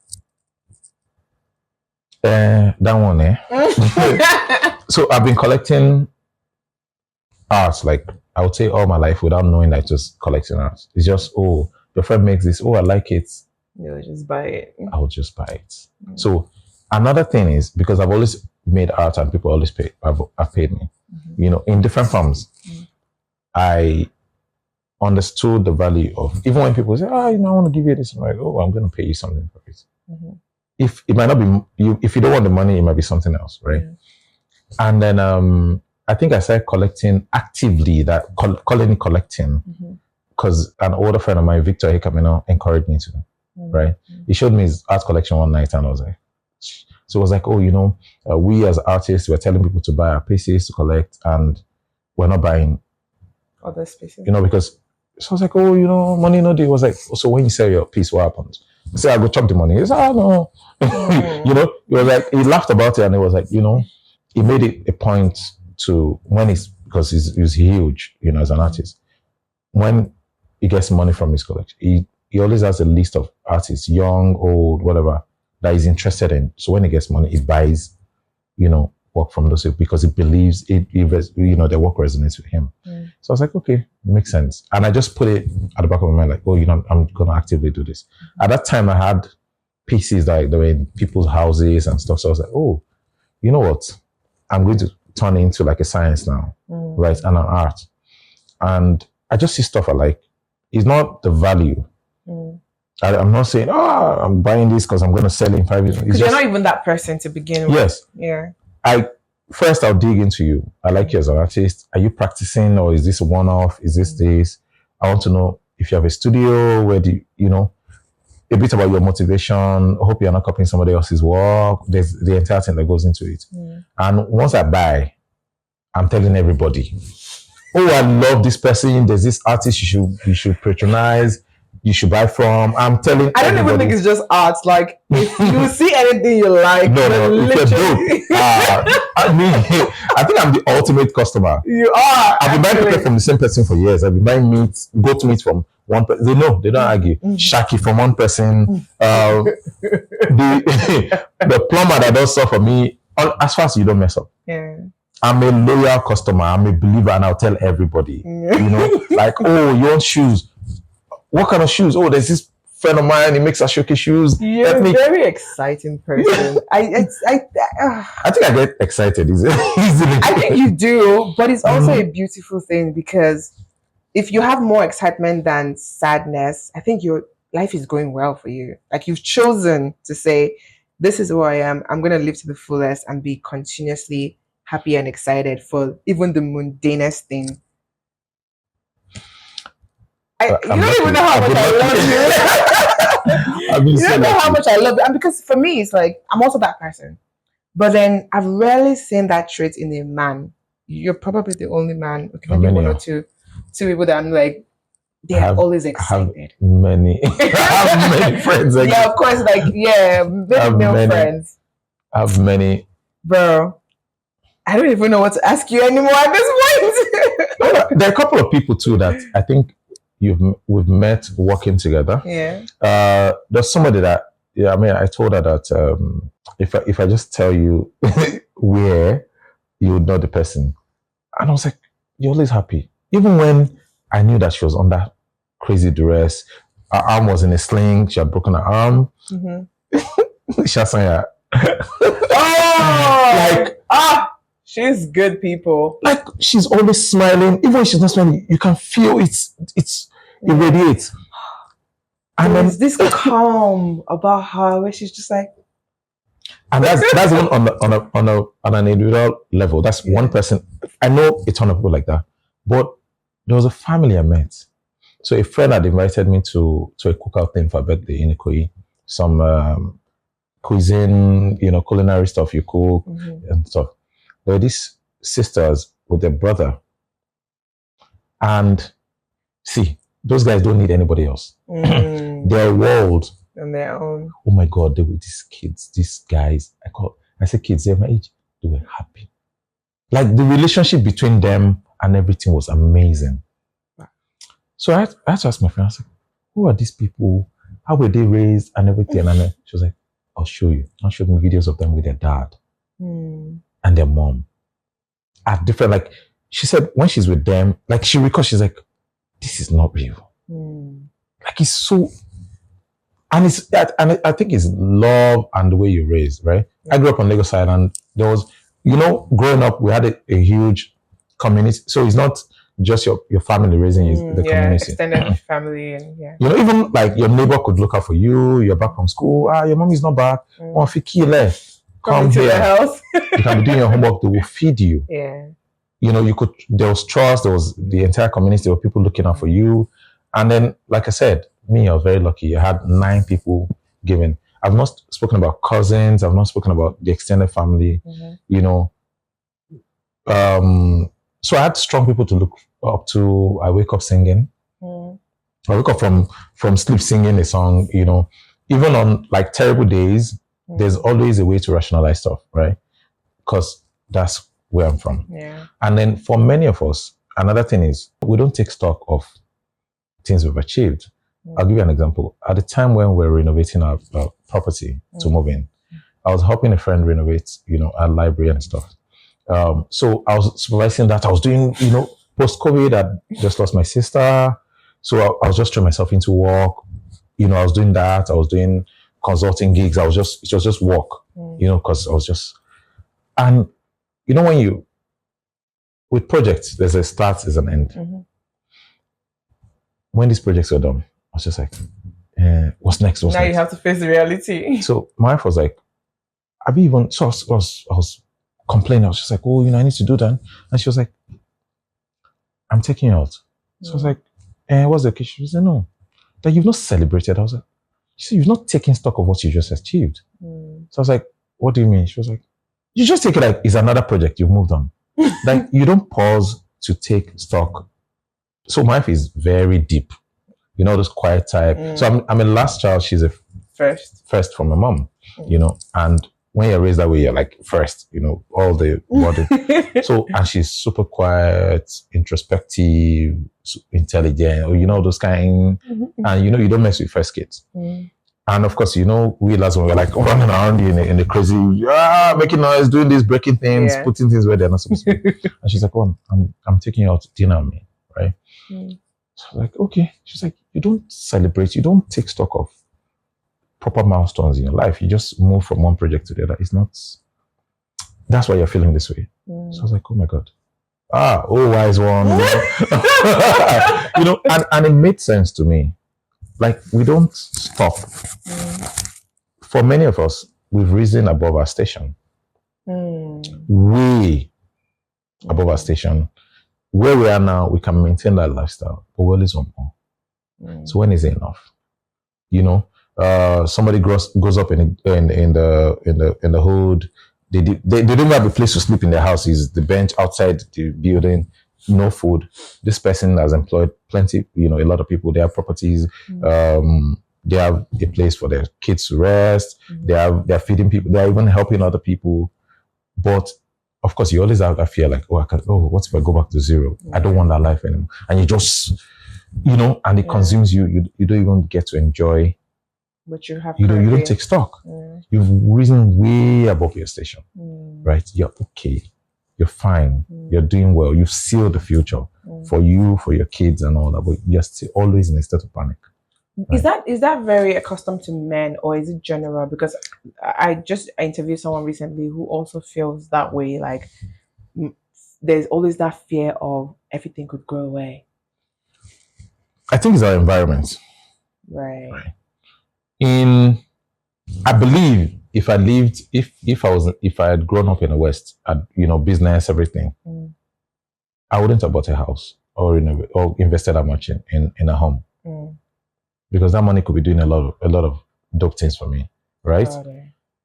That one, So I've been collecting art, like I would say all my life, without knowing that just collecting art. It's just, oh, your friend makes this. Oh, I like it. You'll just buy it. I will just buy it. So another thing is, because I've always made art and people always have paid me. In different forms. I understood the value of, even when people say, I want to give you this, I'm like, oh, I'm going to pay you something for it. If it might not be you, if you don't want the money, it might be something else, right? And then I think I started collecting actively, calling it collecting, because an older friend of mine, Victor Hikamino, encouraged me to, right? He showed me his art collection one night, and I was like, so it was like, oh, we as artists, we're telling people to buy our pieces to collect, and we're not buying other spaces. Because so I was like, oh, money no day. Was like, so when you sell your piece, what happens? I said, I go chop the money. He said, no. He was like, he laughed about it, and it was like, he made it a point to, because he's huge, as an artist. When he gets money from his collection, he always has a list of artists, young, old, whatever, that he's interested in. So when he gets money, he buys, work from those people, because he believes their work resonates with him. So I was like, okay, makes sense. And I just put it at the back of my mind, like, oh, I'm going to actively do this. At that time, I had pieces that were in people's houses and stuff. So I was like, oh, you know what? I'm going to turn it into like a science now, right? And an art. And I just see stuff I like. It's not the value. I'm not saying, I'm buying this because I'm going to sell it in 5 years. Because you're not even that person to begin with. Yes. Yeah. I'll dig into you. I like you as an artist. Are you practicing, or is this a one-off? Is this? I want to know if you have a studio. Where do you, a bit about your motivation. I hope you're not copying somebody else's work. There's the entire thing that goes into it. And once I buy, I'm telling everybody, oh, I love this person. There's this artist you should patronize. You should buy from. I'm telling I don't everybody. even think it's just art. Like, if you see anything you like, no, literally. I think I'm the ultimate customer. You are. I've been buying people from the same person for years. I've been buying goat meat from one person. They don't argue. Shaki from one person. The plumber that does stuff for me, as far as you don't mess up. Yeah. I'm a loyal customer. I'm a believer, and I'll tell everybody. Like, oh, you want shoes? What kind of shoes? Oh, there's this friend of mine. He makes Ashoki shoes. You're a very exciting person. I think I get excited. Easily. I think you do, but it's also a beautiful thing, because if you have more excitement than sadness, I think your life is going well for you. Like, you've chosen to say, this is who I am. I'm going to live to the fullest and be continuously happy and excited for even the mundanest thing. You don't even know how much I love you. I've been You so don't know how lucky. much I love it. And because for me, it's like, I'm also that person. But then I've rarely seen that trait in a man. You're probably the only man, okay, How maybe many? one or two people that I'm like, they're always I have excited. many. I have many friends. Like, Yeah, of course, like, yeah, I maybe have male many. friends. I have many. Bro, I don't even know what to ask you anymore at this point. There are a couple of people too that I think we've met working together. Yeah. There's somebody that, yeah, I mean, I told her that if I just tell you where, you would know the person. And I was like, you're always happy. Even when I knew that she was under crazy duress, her arm was in a sling, she had broken her arm. Shasanya. Oh! She's good, people. Like, she's always smiling. Even when she's not smiling, you can feel it radiates. And there's this calm about her where she's just like, and that's even on an individual level. That's one person. I know a ton of people like that. But there was a family I met. So a friend had invited me to a cookout thing for a birthday in Ikoyi. Some cuisine, culinary stuff you cook and stuff. There were these sisters with their brother. And see, those guys don't need anybody else. Their world on their own. Oh my God, they were these kids, these guys. I said kids, they're my age. They were happy. Like, the relationship between them and everything was amazing. So I had to ask my friend, I was like, who are these people? How were they raised and everything? And then she was like, I'll show you. I'll show me videos of them with their dad and their mom. At different, like, she said when she's with them, like, she recalls, she's like, this is not real. Like, it's so, and I think it's love and the way you're raised, right? I grew up on Lagos side, and there was, growing up, we had a huge community. So it's not just your family raising you, the community. Extended family, and even like your neighbor could look out for you. You're back from school. Your mom is not back. Oh, come to here. The house. You can be doing your homework. They will feed you. Yeah. There was trust. There was the entire community. There were people looking out for you. And then, like I said, I was very lucky. I had 9 people giving. I've not spoken about cousins. I've not spoken about the extended family. So I had strong people to look up to. I wake up singing. I wake up from sleep singing a song. Even on like terrible days, there's always a way to rationalize stuff, right? Because that's where I'm from. Yeah. And then for many of us, another thing is we don't take stock of things we've achieved. I'll give you an example. At the time when we're renovating our property to move in, I was helping a friend renovate, our library and stuff. So I was supervising that. I was doing, post-COVID, I just lost my sister. So I was just throwing myself into work. I was doing that. I was doing consulting gigs. It was just work, because I was just, and when with projects, there's a start, there's an end. When these projects were done, I was just like, what's next? Now you have to face the reality. So my wife was like, I was complaining. I was just like, oh, I need to do that. And she was like, I'm taking you out. So I was like, what's the case? She said, no, that you've not celebrated. I was like, she said, you've not taken stock of what you just achieved. So I was like, what do you mean? She was like, you just take it like it's another project. You've moved on. Like, you don't pause to take stock. So my wife is very deep. This quiet type. So I'm a last child. She's a first from my mom, and when you're raised that way, you're like first, all the body. So, and she's super quiet, introspective, intelligent, those kind. And you don't mess with first kids. And of course, we last one, we're like running around in the crazy, making noise, doing this, breaking things, putting things where they're not supposed to be. And she's like, oh, I'm taking you out to dinner, man, right? So I was like, okay. She's like, you don't celebrate, you don't take stock of proper milestones in your life. You just move from one project to the other. It's not, that's why you're feeling this way. So I was like, oh my God. Oh, wise one. And it made sense to me. Like, we don't stop. For many of us, we've risen above our station. Way above our station. Where we are now, we can maintain that lifestyle, but we always want more. So when is it enough? somebody goes up in the hood. They don't have a place to sleep in their house. Is the bench outside the building, no food. This person has employed plenty, a lot of people. They have properties. They have a place for their kids to rest. They're feeding people. They're even helping other people. But of course, you always have that fear, like, what if I go back to zero? I don't want that life anymore. And you just, and it consumes you. You don't even get to enjoy. But you have You don't take stock. You've risen way above your station, right? You're okay. You're fine. You're doing well. You've sealed the future for you, for your kids, and all that. But you're still always in a state of panic. Right? Is that very accustomed to men, or is it general? Because I just interviewed someone recently who also feels that way. Like there's always that fear of everything could go away. I think it's our environment. Right. I believe if I had grown up in the West, business, everything, I wouldn't have bought a house or invested that much in a home. Because that money could be doing a lot of dope things for me, right?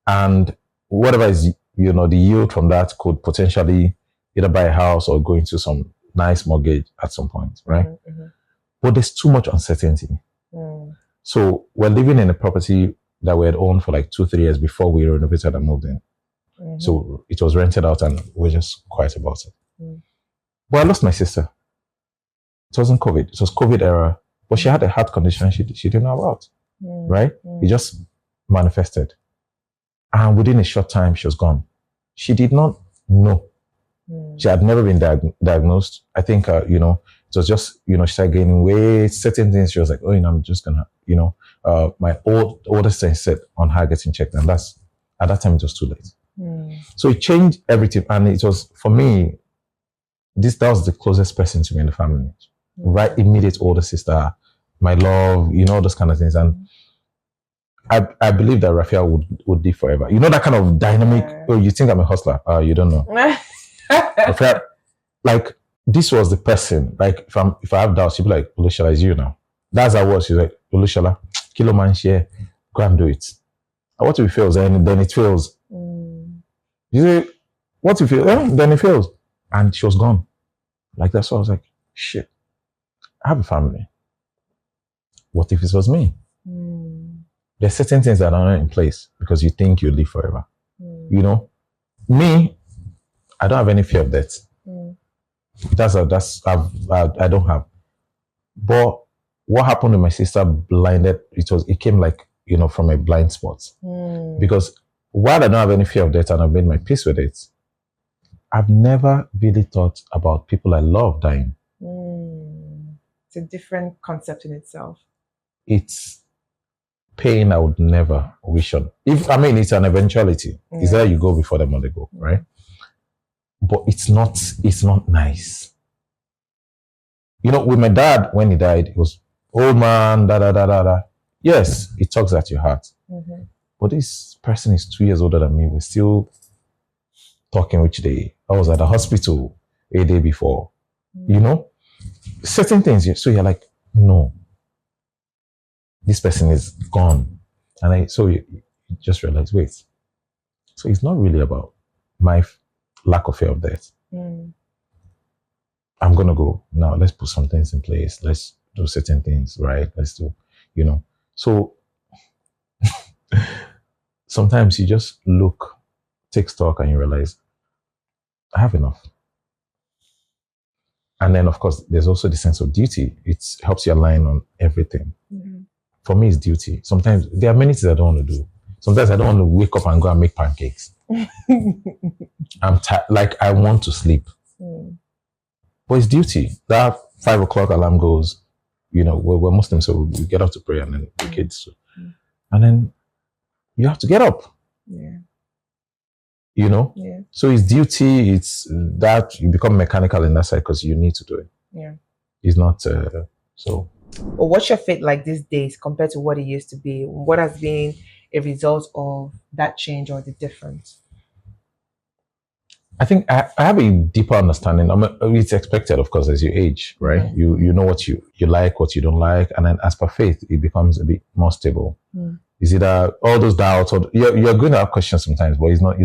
And whatever is the yield from that could potentially either buy a house or go into some nice mortgage at some point, right? But there's too much uncertainty. So we're living in a property that we had owned for like 2-3 years before we renovated and moved in. So it was rented out and we're just quiet about it. But I lost my sister. It wasn't COVID. It was COVID era. But she had a heart condition she didn't know about, right? It just manifested. And within a short time, she was gone. She did not know. She had never been diagnosed. I think, it was just, she started gaining weight, certain things. She was like, I'm just going to, my oldest son said on her getting checked. And at that time, it was too late. So it changed everything. And it was, for me, that was the closest person to me in the family. Right, immediate older sister, my love, those kind of things. And I believe that Raphael would live forever. That kind of dynamic, you think I'm a hustler? You don't know. Raphael, like, this was the person, like, if I have doubts, she'd be like, Olushola, is you now. That's how it was. She's like, Olushola, kilo man share, go and do it. And what if it fails? And then it fails. You say, what if it fails? Then it fails. And she was gone. Like, that's why I was like, shit. I have a family. What if it was me? There's certain things that are not in place because you think you'll live forever. Me, I don't have any fear of death. I don't have. But what happened to my sister blinded, it came like, from a blind spot. Because while I don't have any fear of death and I've made my peace with it, I've never really thought about people I love dying. It's a different concept in itself. It's pain I would never wish on. It's an eventuality. It's either you go before them or they go, right? But it's not nice. With my dad, when he died, it was old man, da da da da da. Yes, it tugs at your heart. But this person is 2 years older than me. We're still talking which day. I was at the hospital a day before. Certain things. So you're like, no, this person is gone. And so you just realize, wait. So it's not really about my lack of fear of death. I'm going to go now. Let's put some things in place. Let's do certain things, right? Let's do, So sometimes you just take stock and you realize, I have enough. And then, of course, there's also the sense of duty. It helps you align on everything. For me, it's duty. Sometimes there are many things I don't want to do. Sometimes I don't want to wake up and go and make pancakes. I'm tired. Like, I want to sleep. But it's duty. That 5 o'clock alarm goes, we're Muslims, so we get up to pray and then the kids. And then you have to get up. So it's duty. It's that you become mechanical in that side because you need to do it. It's not so. Or what's your faith like these days compared to what it used to be? What has been a result of that change or the difference? I think I have a deeper understanding. It's expected, of course, as you age, right? You know what you like, what you don't like, and then as per faith, it becomes a bit more stable. Is it all those doubts, or you're going to have questions sometimes, but it's not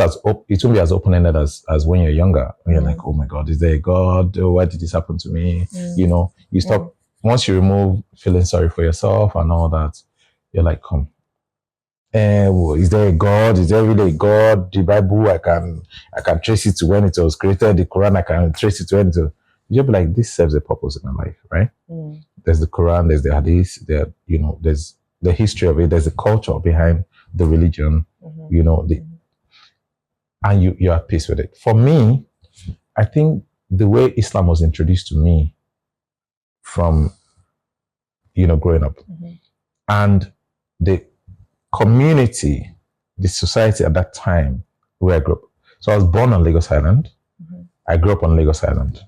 as it won't be as open ended as when you're younger. When you're like, oh my God, is there a God? Oh, why did this happen to me? You stop once you remove feeling sorry for yourself and all that. You're like, come. Well, is there a God? Is there really a God? The Bible, I can trace it to when it was created. The Quran, I can trace it to when it was. You'll be like, this serves a purpose in my life, right? There's the Quran, there's the Hadith, there's the history of it, there's the culture behind the religion, and you're at peace with it. For me, I think the way Islam was introduced to me from, growing up, and the community, the society at that time where I grew up. So I was born on Lagos Island. I grew up on Lagos Island.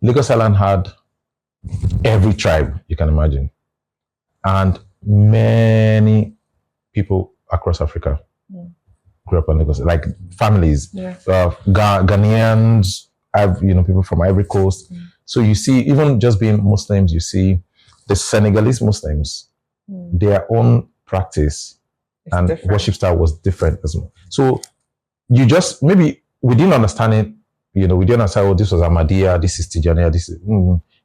Lagos Island had every tribe you can imagine, and many people across Africa grew up on Lagos, like families, Ghanaians, people from Ivory Coast. So you see, even just being Muslims, you see the Senegalese Muslims, their own practice and different worship style was different as well. So you just, maybe we didn't understand it, we didn't understand, oh, this was Ahmadiyya, this is Tijaniya, this is,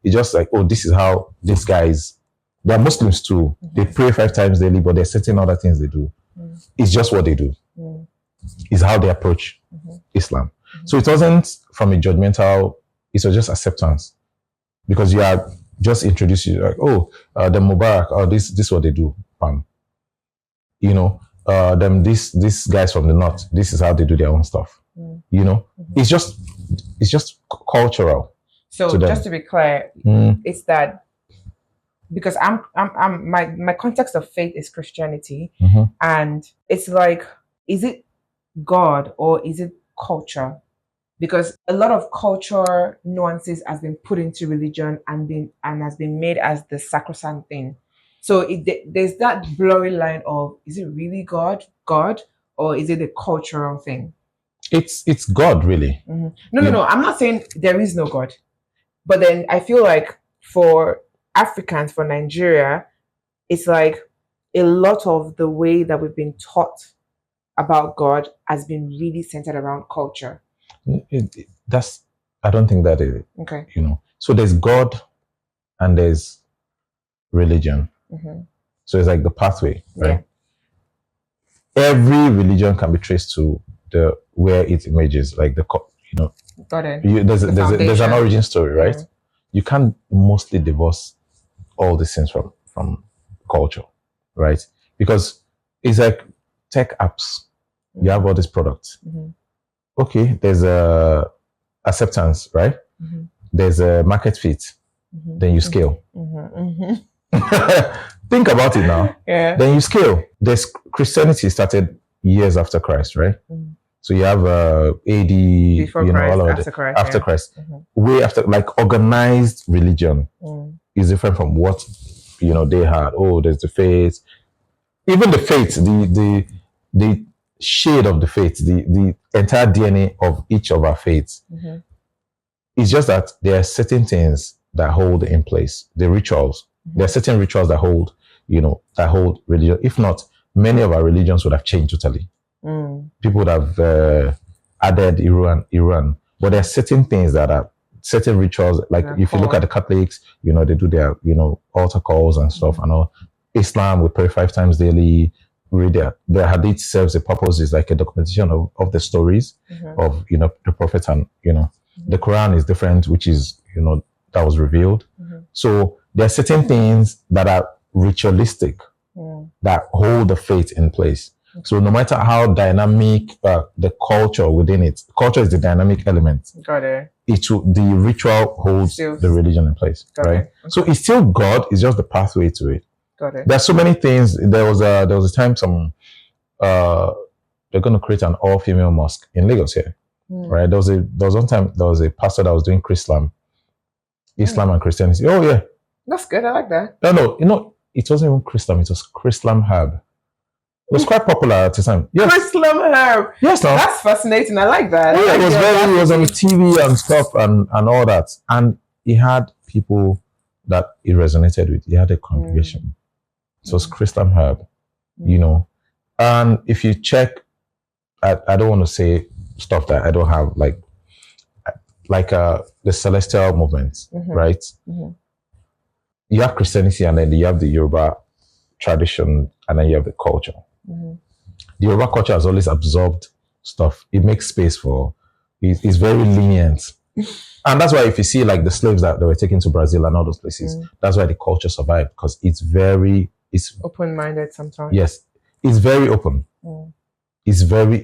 it's just like, oh, this is how these guys, they're Muslims too. They pray 5 times daily, but there's certain other things they do. It's just what they do. It's how they approach Islam. So it wasn't from a judgmental, it was just acceptance. Because you are just introduced, you like, oh, the Mubarak, oh, this is what they do. These guys from the north, this is how they do their own stuff. It's just cultural. So just to be clear, it's that because my context of faith is Christianity, and it's like, is it God or is it culture? Because a lot of culture nuances has been put into religion and has been made as the sacrosanct thing. So there's that blurry line of, is it really God, or is it a cultural thing? It's God, really. No. I'm not saying there is no God, but then I feel like for Africans, for Nigeria, it's like a lot of the way that we've been taught about God has been really centered around culture. I don't think that is it. Okay. So there's God and there's religion. So it's like the pathway, right? Yeah. Every religion can be traced to where it emerges, like Got it. There's an origin story, right? You can't mostly divorce all these things from culture, right? Because it's like tech apps. You have all these products. Okay, there's a acceptance, right? There's a market fit. Then you scale. Think about it now. Yeah. Then you scale. There's Christianity started years after Christ, right? So you have AD, before Christ, all of after it, Christ, after Christ. Way after, like organized religion is different from what they had. Oh, there's the faith. Even the faith, the shade of the faith, the entire DNA of each of our faiths. It's just that there are certain things that hold in place. The rituals. There are certain rituals that hold religion. If not, many of our religions would have changed totally. People would have added Iran. But there are certain things that are certain rituals. Like if you look at the Catholics, they do their altar calls and stuff and all. Islam, we pray 5 times daily. Read the Hadith serves a purpose. Is like a documentation of the stories of the Prophet, and the Quran is different, which is that was revealed. So there are certain things that are ritualistic that hold the faith in place. So no matter how dynamic the culture within it, culture is the dynamic element. Got it. The ritual holds the religion in place, right? Okay. So it's still God. It's just the pathway to it. Got it. There's so many things. There was a time they're going to create an all-female mosque in Lagos here, right? There was one time there was a pastor that was doing Islam and Christianity. Oh yeah, that's good. I like that. No, it wasn't even Islam. It was Chrislam Herb. It was quite popular at the time. Yes. Chrislam Herb. Yes, no. That's fascinating. I like that. Yeah, it was on the TV and stuff and all that. And he had people that it resonated with. He had a congregation. So it's crystal herb, you know. And if you check, I don't want to say stuff that I don't have, like the celestial movements, right? You have Christianity, and then you have the Yoruba tradition, and then you have the culture. The Yoruba culture has always absorbed stuff. It makes space for, it's very lenient. And that's why if you see like the slaves that they were taken to Brazil and all those places, that's why the culture survived, because it's open-minded sometimes. Yes, it's very open. It's a very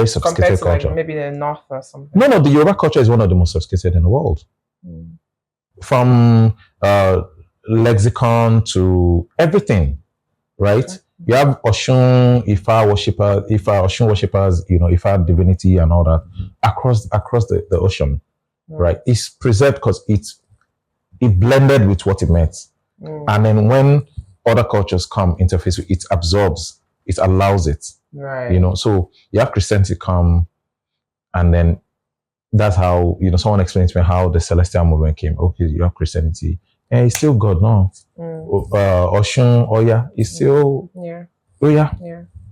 sophisticated compared to culture. like maybe the north or something. No, the Yoruba culture is one of the most sophisticated in the world. From lexicon to everything, right? You have Oshun, Oshun worshippers, you know, Ifa divinity and all that across the ocean, right? It's preserved because it blended with what it meant. And then when other cultures come interface with it, absorbs, it allows it. Right. You know, so you have Christianity come, and then that's how, you know, someone explained to me how the celestial movement came. Okay, you have Christianity, and it's still God, no? Oshun, Oya, it's still, Oya.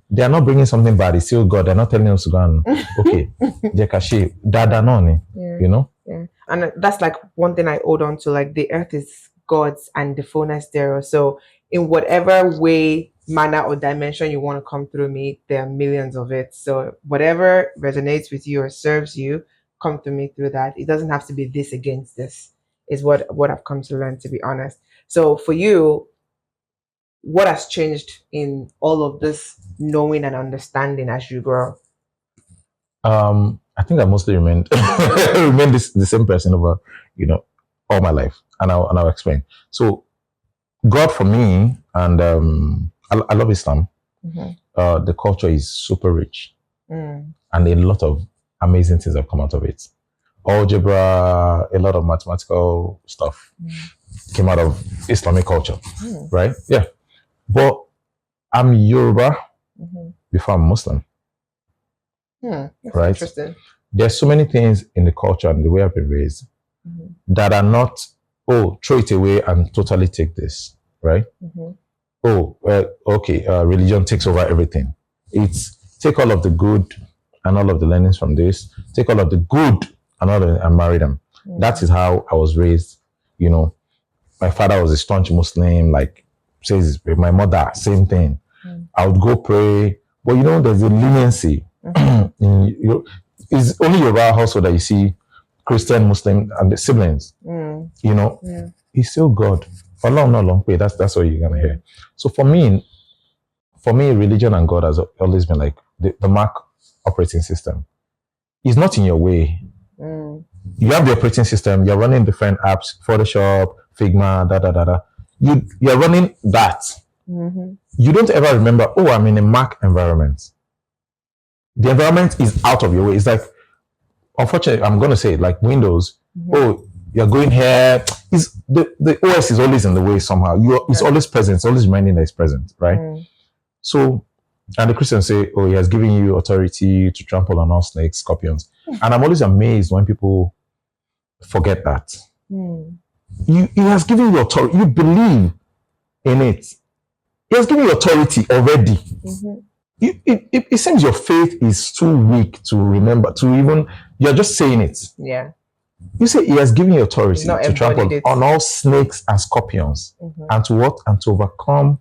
They are not bringing something bad, it's still God. They're not telling us to go and, okay, Jekashi, Dada Noni, you know? Yeah. And that's like one thing I hold on to, like the earth is God's and the fullness thereof. So in whatever way, manner or dimension you want to come through me, there are millions of it. So whatever resonates with you or serves you, come to me through that. It doesn't have to be this against this, is what I've come to learn, to be honest. So for you, what has changed in all of this knowing and understanding as you grow? I think I mostly remained the same person over, you know, all my life, and I'll explain. So God for me, and I love Islam. The culture is super rich, and a lot of amazing things have come out of it. Algebra, a lot of mathematical stuff came out of Islamic culture, right? Yeah. But I'm Yoruba before I'm Muslim. That's right? interesting. There's so many things in the culture and the way I've been raised that are not, oh, throw it away and totally take this, right? Oh, okay, religion takes over everything. It's take all of the good and all of the learnings from this, take all of the good and all and marry them. That is how I was raised. You know, my father was a staunch Muslim, like says my mother, same thing. I would go pray, but you know, there's a leniency. It's only your household that you see Christian, Muslim, and the siblings. You know, he's still God. For long, not long way. That's what you're gonna hear. So for me, religion and God has always been like the Mac operating system. It's not in your way. You have the operating system. You're running different apps, Photoshop, Figma, You're running that. You don't ever remember, oh, I'm in a Mac environment. The environment is out of your way. It's like, unfortunately, I'm going to say it, like Windows. Oh, you're going here. The OS is always in the way somehow. It's always present. It's always reminding that it's present, right? So, and the Christians say, oh, he has given you authority to trample on all snakes, scorpions. And I'm always amazed when people forget that. He has given you authority. You believe in it. He has given you authority already. It seems your faith is too weak to remember, you're just saying it. Yeah. You say he has given you authority to trample on all snakes and scorpions, and to what? And to overcome.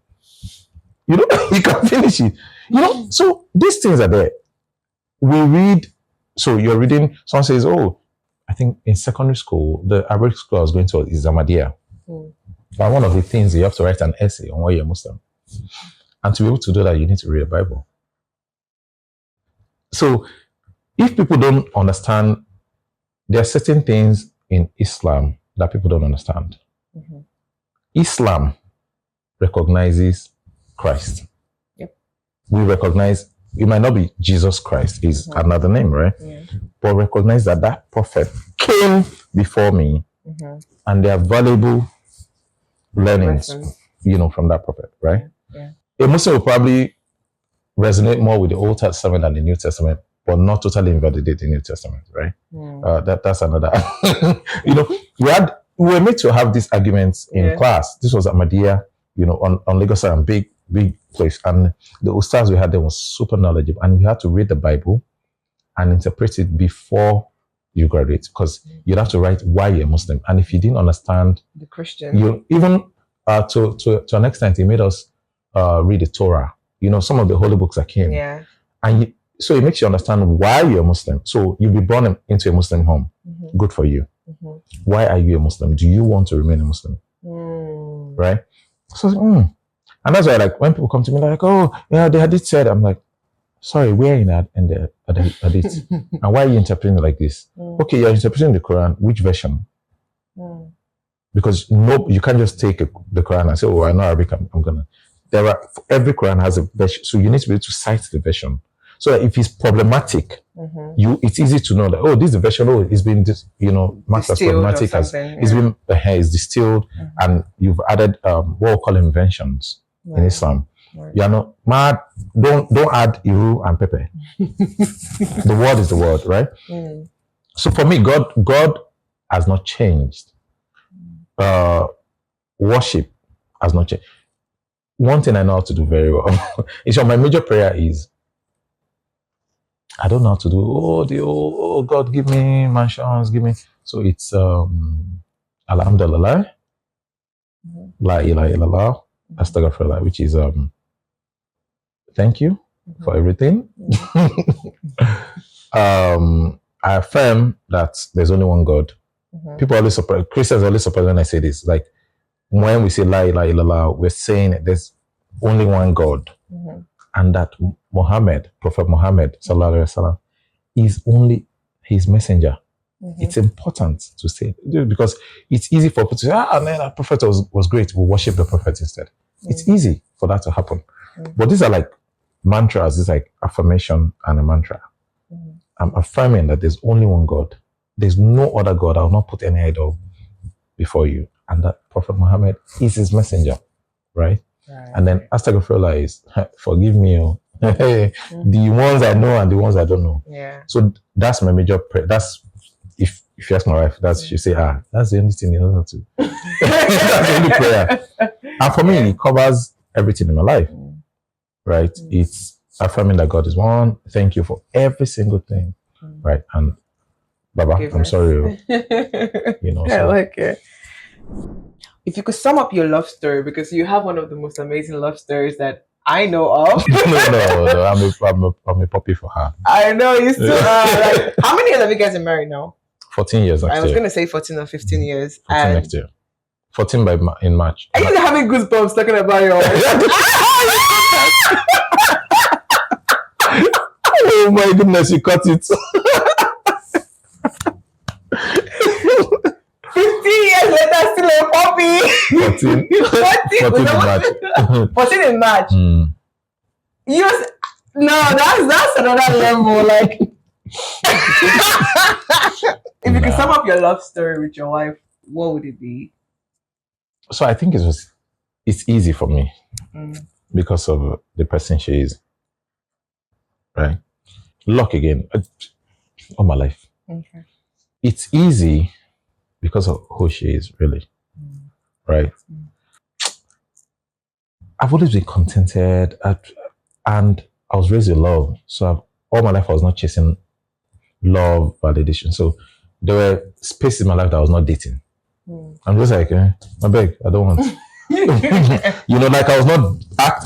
You know, you can finish it. You know, so these things are there. We read, so you're reading, someone says, oh, I think in secondary school, the Arabic school I was going to is Ahmadiyya. But one of the things, you have to write an essay on why you're Muslim. And to be able to do that, you need to read the Bible. So if people don't understand, there are certain things in Islam that people don't understand. Islam recognizes Christ. We recognize, it might not be Jesus Christ, is another name, right? But recognize that prophet came before me, and there are valuable learnings, you know, from that prophet, right? A Muslim will probably resonate more with the Old Testament than the New Testament, but not totally invalidate the New Testament, right? That's another. You know, we were made to have these arguments in class. This was Ahmadiyya. on Lagos Island, big place. And the ustaz we had there was super knowledgeable. And you had to read the Bible and interpret it before you graduate, because you'd have to write why you're Muslim. And if you didn't understand The Christian. you even to an extent, he made us read the Torah, some of the holy books that came. Yeah. And so it makes you understand why you're Muslim. So you'll be born into a Muslim home. Good for you. Why are you a Muslim? Do you want to remain a Muslim? Right? So, and that's why, like, when people come to me, like, oh, the hadith said, I'm like, sorry, where in the hadith? And why are you interpreting it like this? Okay, you're interpreting the Quran. Which version? Because you can't just take the Quran and say, oh, I know Arabic, I'm gonna. Every Quran has a version, so you need to be able to cite the version. So that if it's problematic, it's easy to know that, oh, this is the version, it's been marked as problematic, it's distilled, and you've added what we call inventions in Islam. You're not mad, don't add iru and pepper. The word is the word, right? So for me, God has not changed. Worship has not changed. One thing I know how to do very well is my major prayer is, I don't know how to do, oh God, give me mansions, give me. So it's Alhamdulillah, La ilaha illallah, Astaghfirullah, which is thank you for everything. I affirm that there's only one God. People always surprise, Christians always surprised when I say this. Like, when we say La ilaha illallah, we're saying there's only one God. And that Prophet Muhammad, sallallahu alaihi wasallam, is only his messenger. It's important to say, because it's easy for people to say, man, that prophet was great, we'll worship the prophet instead. It's easy for that to happen. But these are like mantras, it's like affirmation and a mantra. I'm affirming that there's only one God. There's no other God. I will not put any idol before you. And that Prophet Muhammad is his messenger, right? And then Astaghfirullah is, forgive me, the ones I know and the ones I don't know. Yeah. So that's my major prayer. That's, if you ask my wife, she say, that's the only thing you know how to. That's the only prayer. And for me, it covers everything in my life, right? It's affirming that God is one. Thank you for every single thing, right? And Baba, I'm sorry, I like it. If you could sum up your love story, because you have one of the most amazing love stories that I know of. No, I'm a puppy for her. I know, you still are. Like, how many years have you guys been married now? 14 years next year. I was going to say 14 or 15 years. 14 next year. 14 in March. Are you having goosebumps talking about your Oh my goodness, you cut it. 15 years later, still a puppy. 14 in March. 14 in March. No, that's another level. Like, if you could sum up your love story with your wife, what would it be? So I think it's easy for me because of the person she is. Right? Luck again. All my life. Okay. It's easy because of who she is, really. Right? I've always been contented, and I was raised with love. So all my life I was not chasing love, validation. So there were spaces in my life that I was not dating. I'm just like, I beg, I don't want. Like I was not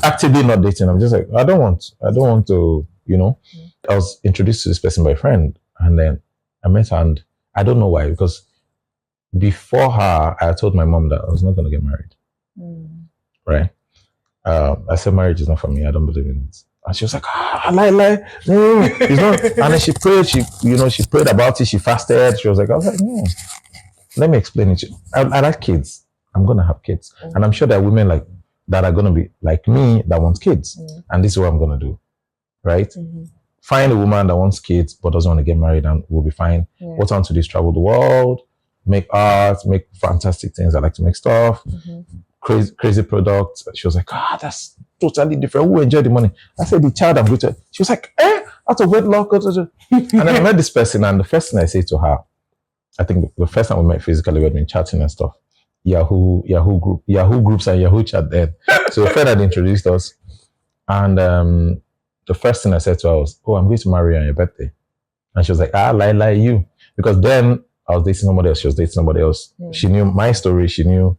actively not dating. I'm just like, I don't want to, I was introduced to this person by a friend, and then I met her, and I don't know why, because before her, I told my mom that I was not going to get married. Right? I said, marriage is not for me. I don't believe in it. And she was like, lie. No, it's not. And then she prayed, she prayed about it. She fasted. I was like, no. Let me explain it to you. I like kids. I'm going to have kids. And I'm sure there are women that are going to be like me that want kids. And this is what I'm going to do. Right? Find a woman that wants kids but doesn't want to get married, and we'll be fine. What I want to do is travel the world, make art, make fantastic things. I like to make stuff, crazy products. She was like, that's totally different. Who enjoy the money? I said, the child I'm going to. She was like, out of wedlock. And then I met this person, and the first thing I say to her, I think the first time we met physically, we had been chatting and stuff. Yahoo groups and Yahoo chat then. So a friend had introduced us, and the first thing I said to her was, "Oh, I'm going to marry you on your birthday," and she was like, lie you, because then I was dating somebody else. She was dating somebody else. She knew my story. She knew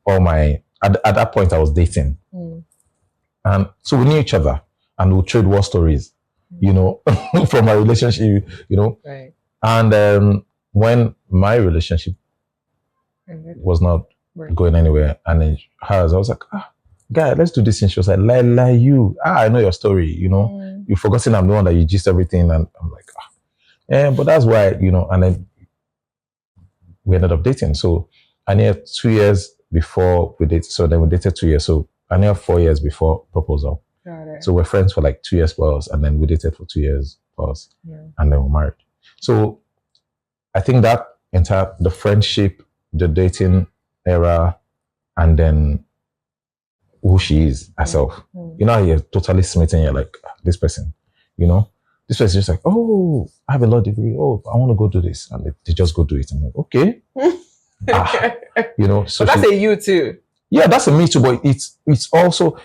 all my. At that point, I was dating, and so we knew each other, and we trade war stories, from my relationship, Right. And when my relationship was not going anywhere, and then hers, I was like, guy, let's do this. And she was like, lie you. I know your story, You've forgotten I'm the one that you gist everything. And I'm like, but that's why, and then we ended up dating. So I knew 2 years before we dated. So then we dated 2 years. So I knew 4 years before proposal. Got it. So we're friends for like 2 years plus, and then we dated for 2 years plus, and then we're married. So I think that the friendship, the dating era, and then who she is herself. You're totally smitten. You're like, this person, this person's just like, oh, I have a law degree. Oh, I want to go do this. And they just go do it. I'm like, okay. So but that's a you too. Yeah, that's a me too. But it's also,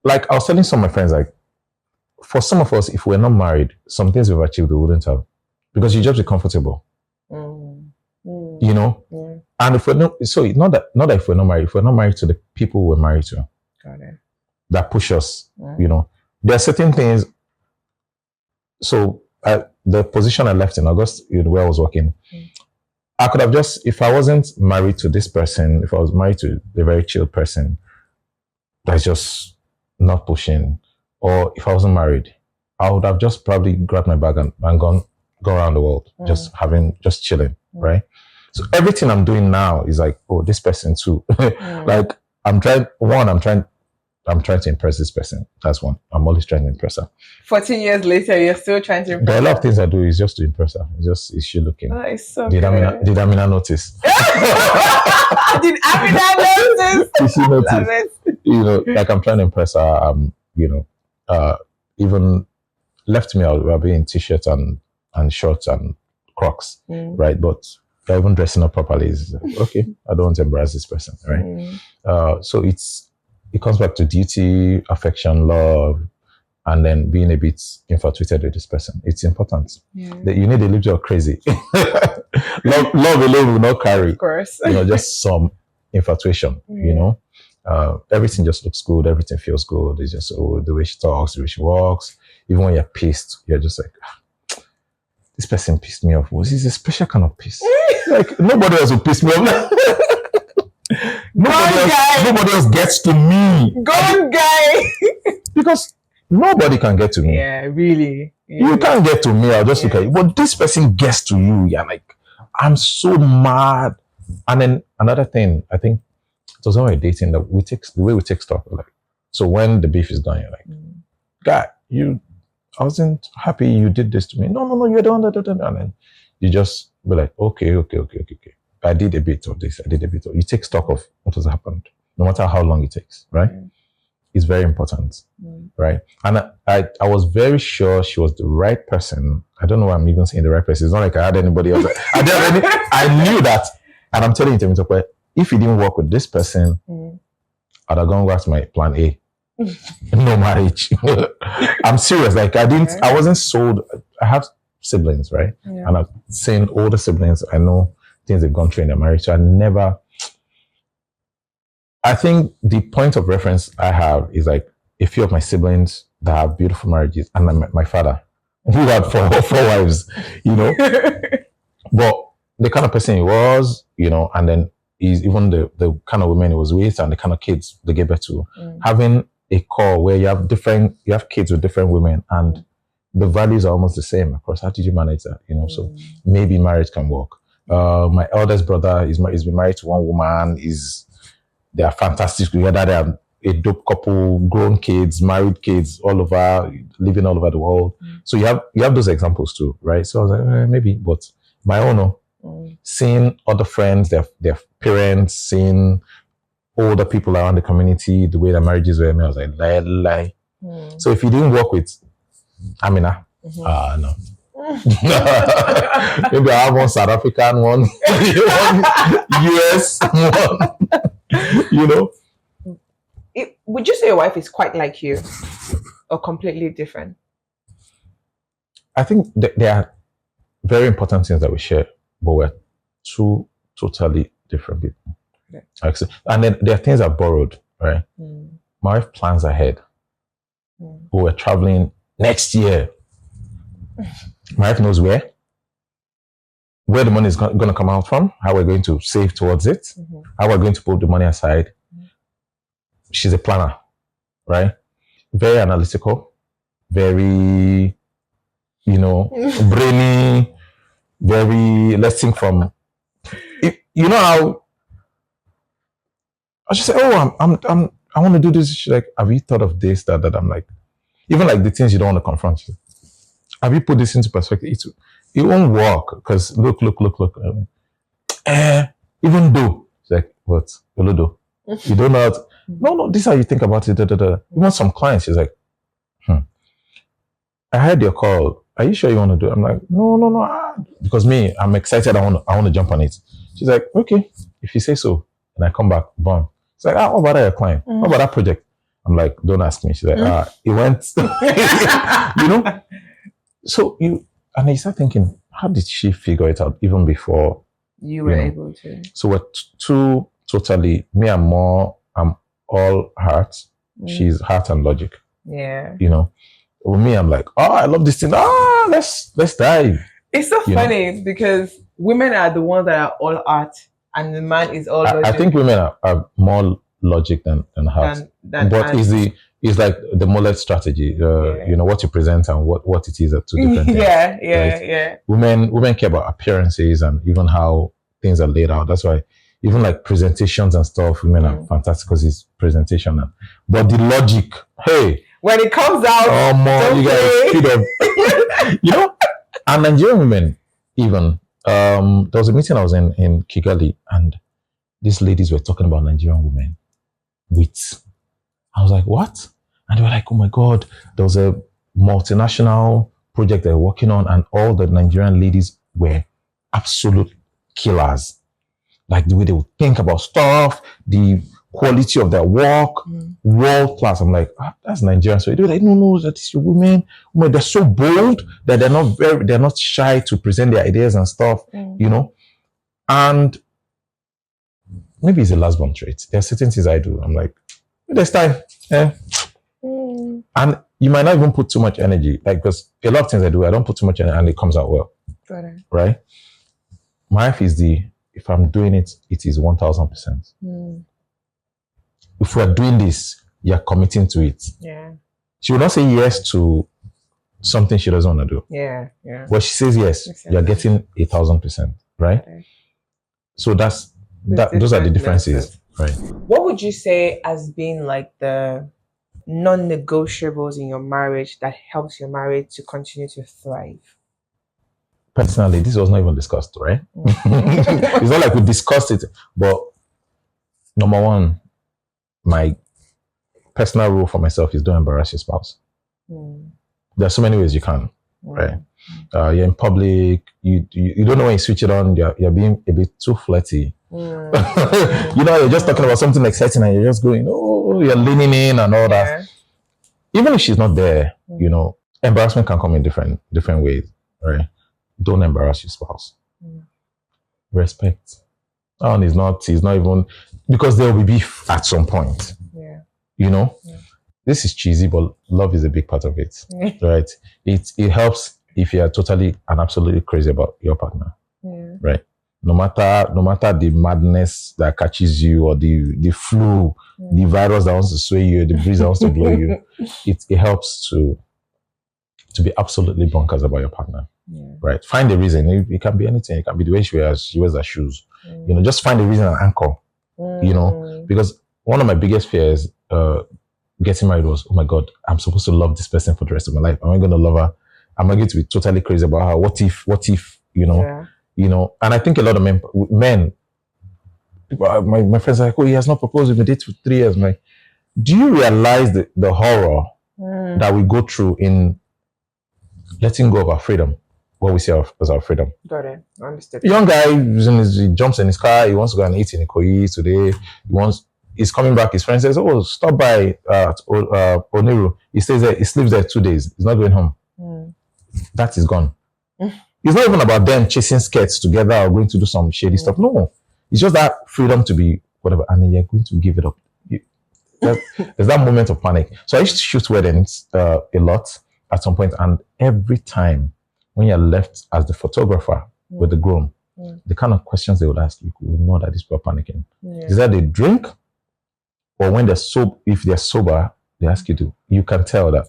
like I was telling some of my friends, like, for some of us, if we're not married, some things we've achieved we wouldn't have, because you just be comfortable. And if we're not, so not that if we're not married to the people we're married to, got it, that push us, there are certain things. So the position I left in August, where I was working, I could have just, if I wasn't married to this person, if I was married to a very chill person that's just not pushing, or if I wasn't married, I would have just probably grabbed my bag and gone around the world, just chilling, right? So everything I'm doing now is like, oh, this person too. Like I'm trying to impress this person. That's one. I'm always trying to impress her. 14 years later, you're still trying to impress her. There are a lot of things I do is just to impress her. Is she looking? Oh, it's so did Amina notice? Did Amina notice? Did she notice? Like I'm trying to impress her. Even left me out. I'll be in t-shirts and shorts and Crocs, right? But even dressing up properly is okay. I don't want to embarrass this person, right? So it comes back to duty, affection, love, and then being a bit infatuated with this person. It's important. That you need a little bit of crazy. love alone will not carry. Of course. Just some infatuation. Everything just looks good. Everything feels good. It's just the way she talks, the way she walks. Even when you're pissed, you're just like, this person pissed me off. This is a special kind of piss. Like nobody else will piss me off. Nobody else gets to me. Good guy. Because nobody can get to me. Yeah, really. Yeah. You can't get to me. I'll just look at you. But this person gets to you. You're like, I'm so mad. And then another thing, I think it was when we were dating, that the way we take stock. Like, so when the beef is done, you're like, guy, I wasn't happy you did this to me. No, you're the one that. And then you just be like, okay. I did a bit of this. You take stock of what has happened, no matter how long it takes, right? It's very important, right? And I was very sure she was the right person. I don't know why I'm even saying the right person. It's not like I had anybody else. I knew that. And I'm telling you, if it didn't work with this person, I'd have gone back to my plan A. No marriage. I'm serious. Like I wasn't sold. I have siblings, right? And I've seen older siblings. I know things they've gone through in their marriage. So I think the point of reference I have is like a few of my siblings that have beautiful marriages, and my father, who had four wives, but the kind of person he was, and then he's even the kind of women he was with and the kind of kids they gave birth to, having a core where you have kids with different women and the values are almost the same across. How did you manage that? So maybe marriage can work. My eldest brother he's been married to one woman. They are fantastic together. They are a dope couple, grown kids, married kids, all over, living all over the world. So you have those examples too, right? So I was like, maybe, but my own, seeing other friends, their parents, seeing older people around the community, the way their marriages were, I was like, lie. So if you didn't work with Amina, no. Maybe I have one South African, one US, one. Would you say your wife is quite like you or completely different? I think there are very important things that we share, but we're two totally different people. Okay. And then there are things I borrowed, right? My wife plans ahead. We're traveling next year. My wife knows where the money is going to come out from, how we're going to save towards it, how we're going to put the money aside. She's a planner, right? Very analytical, very, brainy, very, let's think from, you know how, I just say, oh, I want to do this. She's like, have you thought of this, that? I'm like, even like the things you don't want to confront. She's like, have you put this into perspective? It won't work because look. Even though, she's like, what? Olodo. You don't know how no, this is how you think about it. Even some clients, she's like, I heard your call. Are you sure you want to do it? I'm like, no. Because me, I'm excited. I want to jump on it. She's like, okay, if you say so. And I come back, boom. It's like, what about your client? What about that project? I'm like, don't ask me. She's like, it went, So and I start thinking, how did she figure it out even before you were able to? So we're two totally, me, I'm all heart. She's heart and logic. Yeah. With me, I'm like, oh, I love this thing. Let's dive. It's so funny because women are the ones that are all art and the man is all logic. I think women are more logic than heart. But it's like the mullet strategy. What you present and what it is are two different things. Yeah. Women care about appearances and even how things are laid out. That's why even like presentations and stuff, women are fantastic because it's presentation. But the logic, hey, when it comes out, you guys feed up. And Nigerian women, even there was a meeting I was in Kigali, and these ladies were talking about Nigerian women. I was like, what? And they were like, oh my God, there was a multinational project they were working on, and all the Nigerian ladies were absolute killers. Like the way they would think about stuff, the quality of their work, world class. I'm like, that's Nigerian. So they were like, no, that is your women. They're so bold that they're not shy to present their ideas and stuff, And maybe it's a last born trait. There are certain things I do. I'm like, there's time. And you might not even put too much energy. Like, because a lot of things I do, I don't put too much energy and it comes out well. Right? My wife is if I'm doing it, it is 1000%. If we're doing this, you're committing to it. Yeah. She will not say yes to something she doesn't want to do. Yeah. But she says yes, you're getting 1000%. Right? So those are the differences. Right. What would you say has been like the non-negotiables in your marriage that helps your marriage to continue to thrive? Personally, this was not even discussed, right? It's not like we discussed it, but number one, my personal rule for myself is don't embarrass your spouse. There are so many ways you can, right? You're in public, you don't know when you switch it on, you're being a bit too flirty. You're just talking about something exciting and you're just going, you're leaning in and all that. Even if she's not there, embarrassment can come in different ways, right? Don't embarrass your spouse. Respect. And he's not even, because there will be beef at some point. This is cheesy, but love is a big part of it, right? It helps if you're totally and absolutely crazy about your partner, right? No matter the madness that catches you, or the flu, the virus that wants to sway you, the breeze that wants to blow you, it helps to be absolutely bonkers about your partner, right? Find a reason. It can be anything. It can be the way she wears her shoes. Just find a reason and anchor. Because one of my biggest fears getting married was, oh my God, I'm supposed to love this person for the rest of my life. Am I going to love her? Am I going to be totally crazy about her? What if, and I think a lot of men, my friends are like, oh, he has not proposed, we've been dating for 3 years. I'm like, do you realize the horror that we go through in letting go of our freedom? what we see as our freedom. Got it. Understood. The young guy he jumps in his car. He wants to go and eat in Ikoyi today. He's coming back. His friend says, "Oh, stop by Oniru." He stays there. He sleeps there 2 days. He's not going home. That is gone. It's not even about them chasing skirts together or going to do some shady stuff. No, it's just that freedom to be whatever, and then you're going to give it up. There's that moment of panic. So I used to shoot weddings a lot at some point, and every time when you're left as the photographer with the groom, the kind of questions they would ask you would know that these people are panicking. Is that they drink, or when they're if they're sober, they ask you to. You can tell that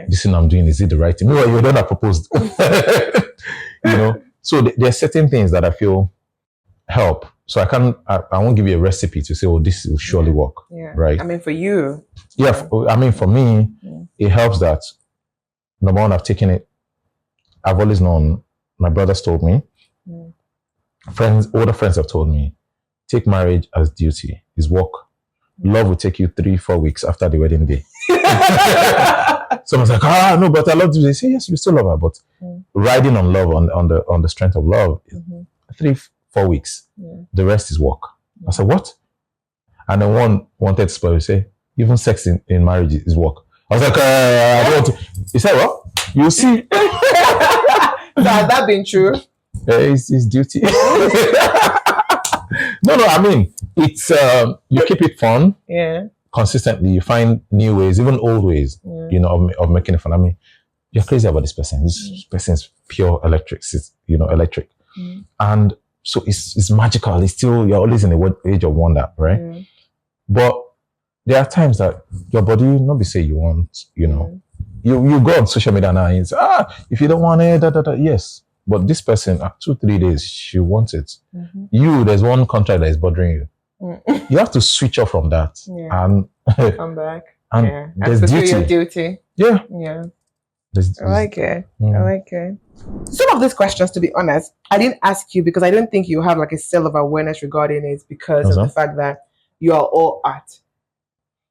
this thing I'm doing, is it the right thing? Meanwhile, you don't have proposed. So there are certain things that I feel help. So I won't give you a recipe to say, oh, this will surely work. Right. I mean, for you. Yeah. I mean, for me, it helps that, number one, I've taken it. I've always known, my brothers told me, older friends have told me, take marriage as duty, is work. Love will take you 3-4 weeks after the wedding day. Someone's like, no, but I love you. They say, yes, you still love her, but riding on love, on the strength of love, 3-4 weeks. The rest is work. I said, what? And then one wanted to say, even sex in marriage is work. I was like, I don't want to. He said, well, you see. So has that been true? It's duty. No, I mean, it's you keep it fun. Consistently, you find new ways, even old ways, of making it fun. I mean, you're crazy about this person. This person is pure electric. It's, electric. And so it's magical. It's still, you're always in the age of wonder, right? But there are times that your body not be say you want, you go on social media now and say, if you don't want it, yes. But this person, 2-3 days, she wants it. There's one contract that is bothering you. You have to switch off from that and come back. And there's duty. Do your duty. Yeah. I like it. I like it. Some of these questions, to be honest, I didn't ask you because I don't think you have like a cell of awareness regarding it because of the fact that you are all art.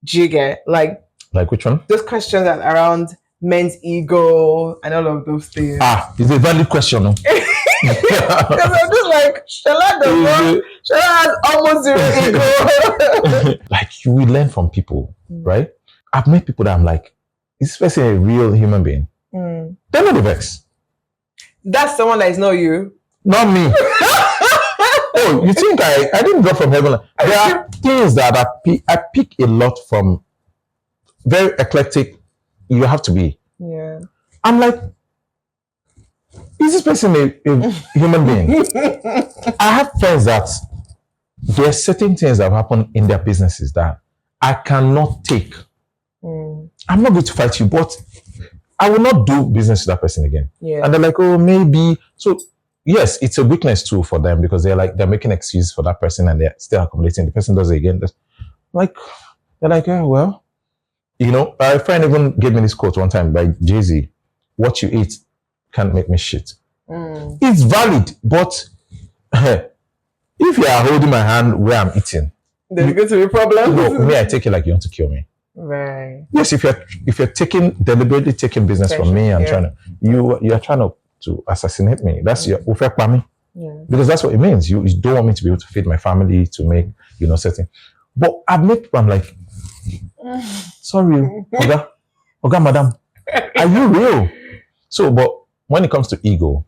Do you get like which one? Those questions that are around men's ego and all of those things. It's a valid question. No? Because I'm just like, Shola has almost zero ego. Like we learn from people, right? I've met people that I'm like, is this person a real human being? They're not the vex. That's someone that is not you. Not me. Oh, you think I didn't drop from heaven? There are things that I pick a lot from. Very eclectic. You have to be. Yeah. I'm like, is this person a human being? I have friends that there are certain things that have happened in their businesses that I cannot take. I'm not going to fight you, but I will not do business with that person again. Yeah. And they're like, oh, maybe. So yes, it's a weakness too for them because they're making excuses for that person and they're still accommodating. The person does it again. They're like, oh, well, a friend even gave me this quote one time by Jay-Z. What you eat can't make me shit. It's valid, but if you are holding my hand where I'm eating, there's going to be problems. No, me, I take it like you want to kill me. Right. Yes, if you're deliberately taking business from me and you are trying to assassinate me. That's your ufek me. Because that's what it means. You don't want me to be able to feed my family, to make certain. But I've met people, I'm like, sorry, Oga, madam, are you real? So, but when it comes to ego,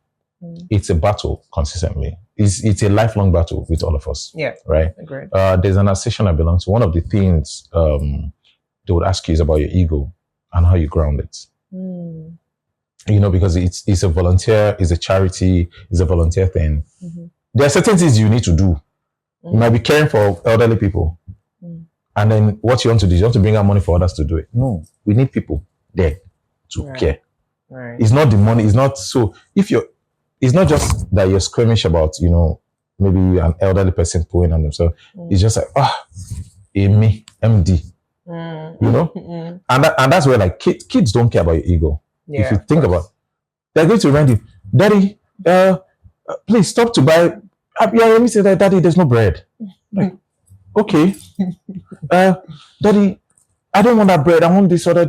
it's a battle consistently. It's a lifelong battle with all of us. Yeah. Right? Agreed. There's an association I belong to. One of the things they would ask you is about your ego and how you ground it. Because it's a volunteer, it's a charity, it's a volunteer thing. There are certain things you need to do. You might be caring for elderly people. And then what you want to do is you want to bring out money for others to do it. No, we need people there to care. Right. It's not the money. It's not so. It's not just that you're squeamish about, maybe an elderly person pulling on themselves. It's just like, me, MD, and that's where like kids don't care about your ego. If you think about, they're going to remind you, Daddy, please stop to buy. Let me say that, Daddy, there's no bread. Like, okay, Daddy, I don't want that bread. I want this other.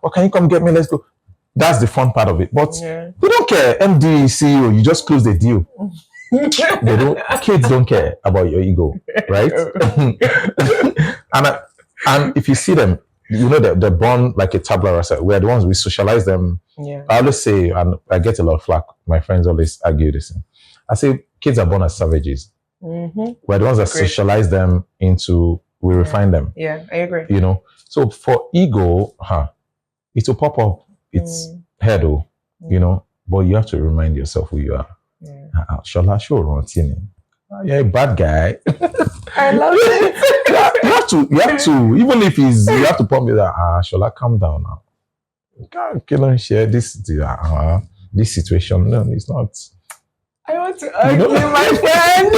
Or can you come get me? Let's go. that's the fun part of it. But Yeah. they don't care. MD, CEO, you just close the deal. They don't. Kids don't care about your ego, right? and if you see them, you know they're born like a tabula rasa. We're the ones we socialize them. Yeah. I always say, and I get a lot of flack. My friends always argue this. I say kids are born as savages. Mm-hmm. We're the ones that Agreed. socialize them into. We refine them. Yeah, I agree. You know. So for ego, it will pop up its head, you know. But you have to remind yourself who you are. Yeah. Shola, you're a bad guy. I love it. you have to, even if you have to pump me that, Shola, calm down now. You can't share this situation. No, it's not. I want to argue, my friend.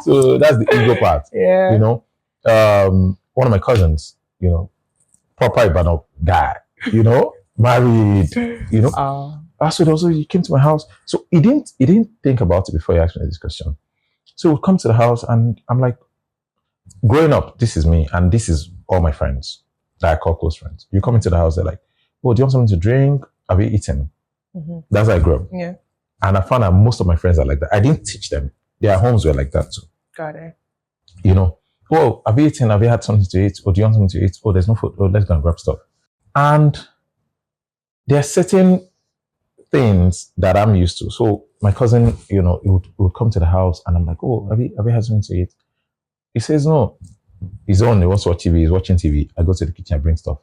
So that's the ego part. Yeah. You know, one of my cousins, you know, proper Ibadan guy, you know, married, you know. So also he came to my house. So he didn't think about it before he asked me this question. So we come to the house and I'm like, growing up, this is me and this is all my friends that I call close friends. You come into the house, they're like, oh, do you want something to drink? Have you eaten? Mm-hmm. That's how I grew up. Yeah. And I found that most of my friends are like that. I didn't teach them. Their homes were like that too. Got it. You know, oh, have you eaten? Have you had something to eat? Or do you want something to eat? Oh, there's no food. Oh, let's go and grab stuff. And there are certain things that I'm used to. So my cousin, you know, he would come to the house and I'm like, oh, have you had something to eat? He says no. He's on, he wants to watch TV, he's watching TV. I go to the kitchen, I bring stuff.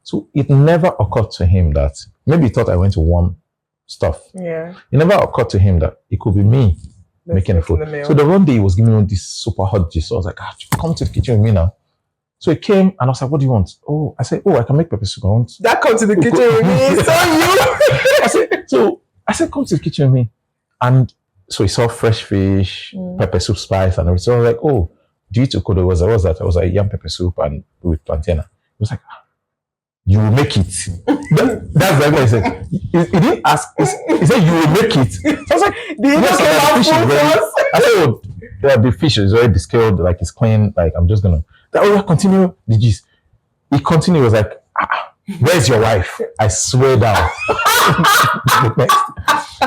So it never occurred to him that, maybe he thought I went to warm stuff. Yeah. It never occurred to him that it could be me making the food. So the one day he was giving me this super hot juice. So I was like, come to the kitchen with me now. So he came and I was like, what do you want? Oh, I said, oh, I can make pepper soup. I want. That come to the kitchen with me. So I said, come to the kitchen with me. And so he saw fresh fish, pepper soup spice and everything. So I was like, oh, do you eat Okodo? What's that? I was like, yam pepper soup and with plantain. He was like, you will make it. That's like what he said. He didn't ask. He said, you will make it. So I was like, I said, oh, the fish is already descaled, like it's clean. Like I'm just gonna. Continue the gist. He continued. He was like, where's your wife? I swear down.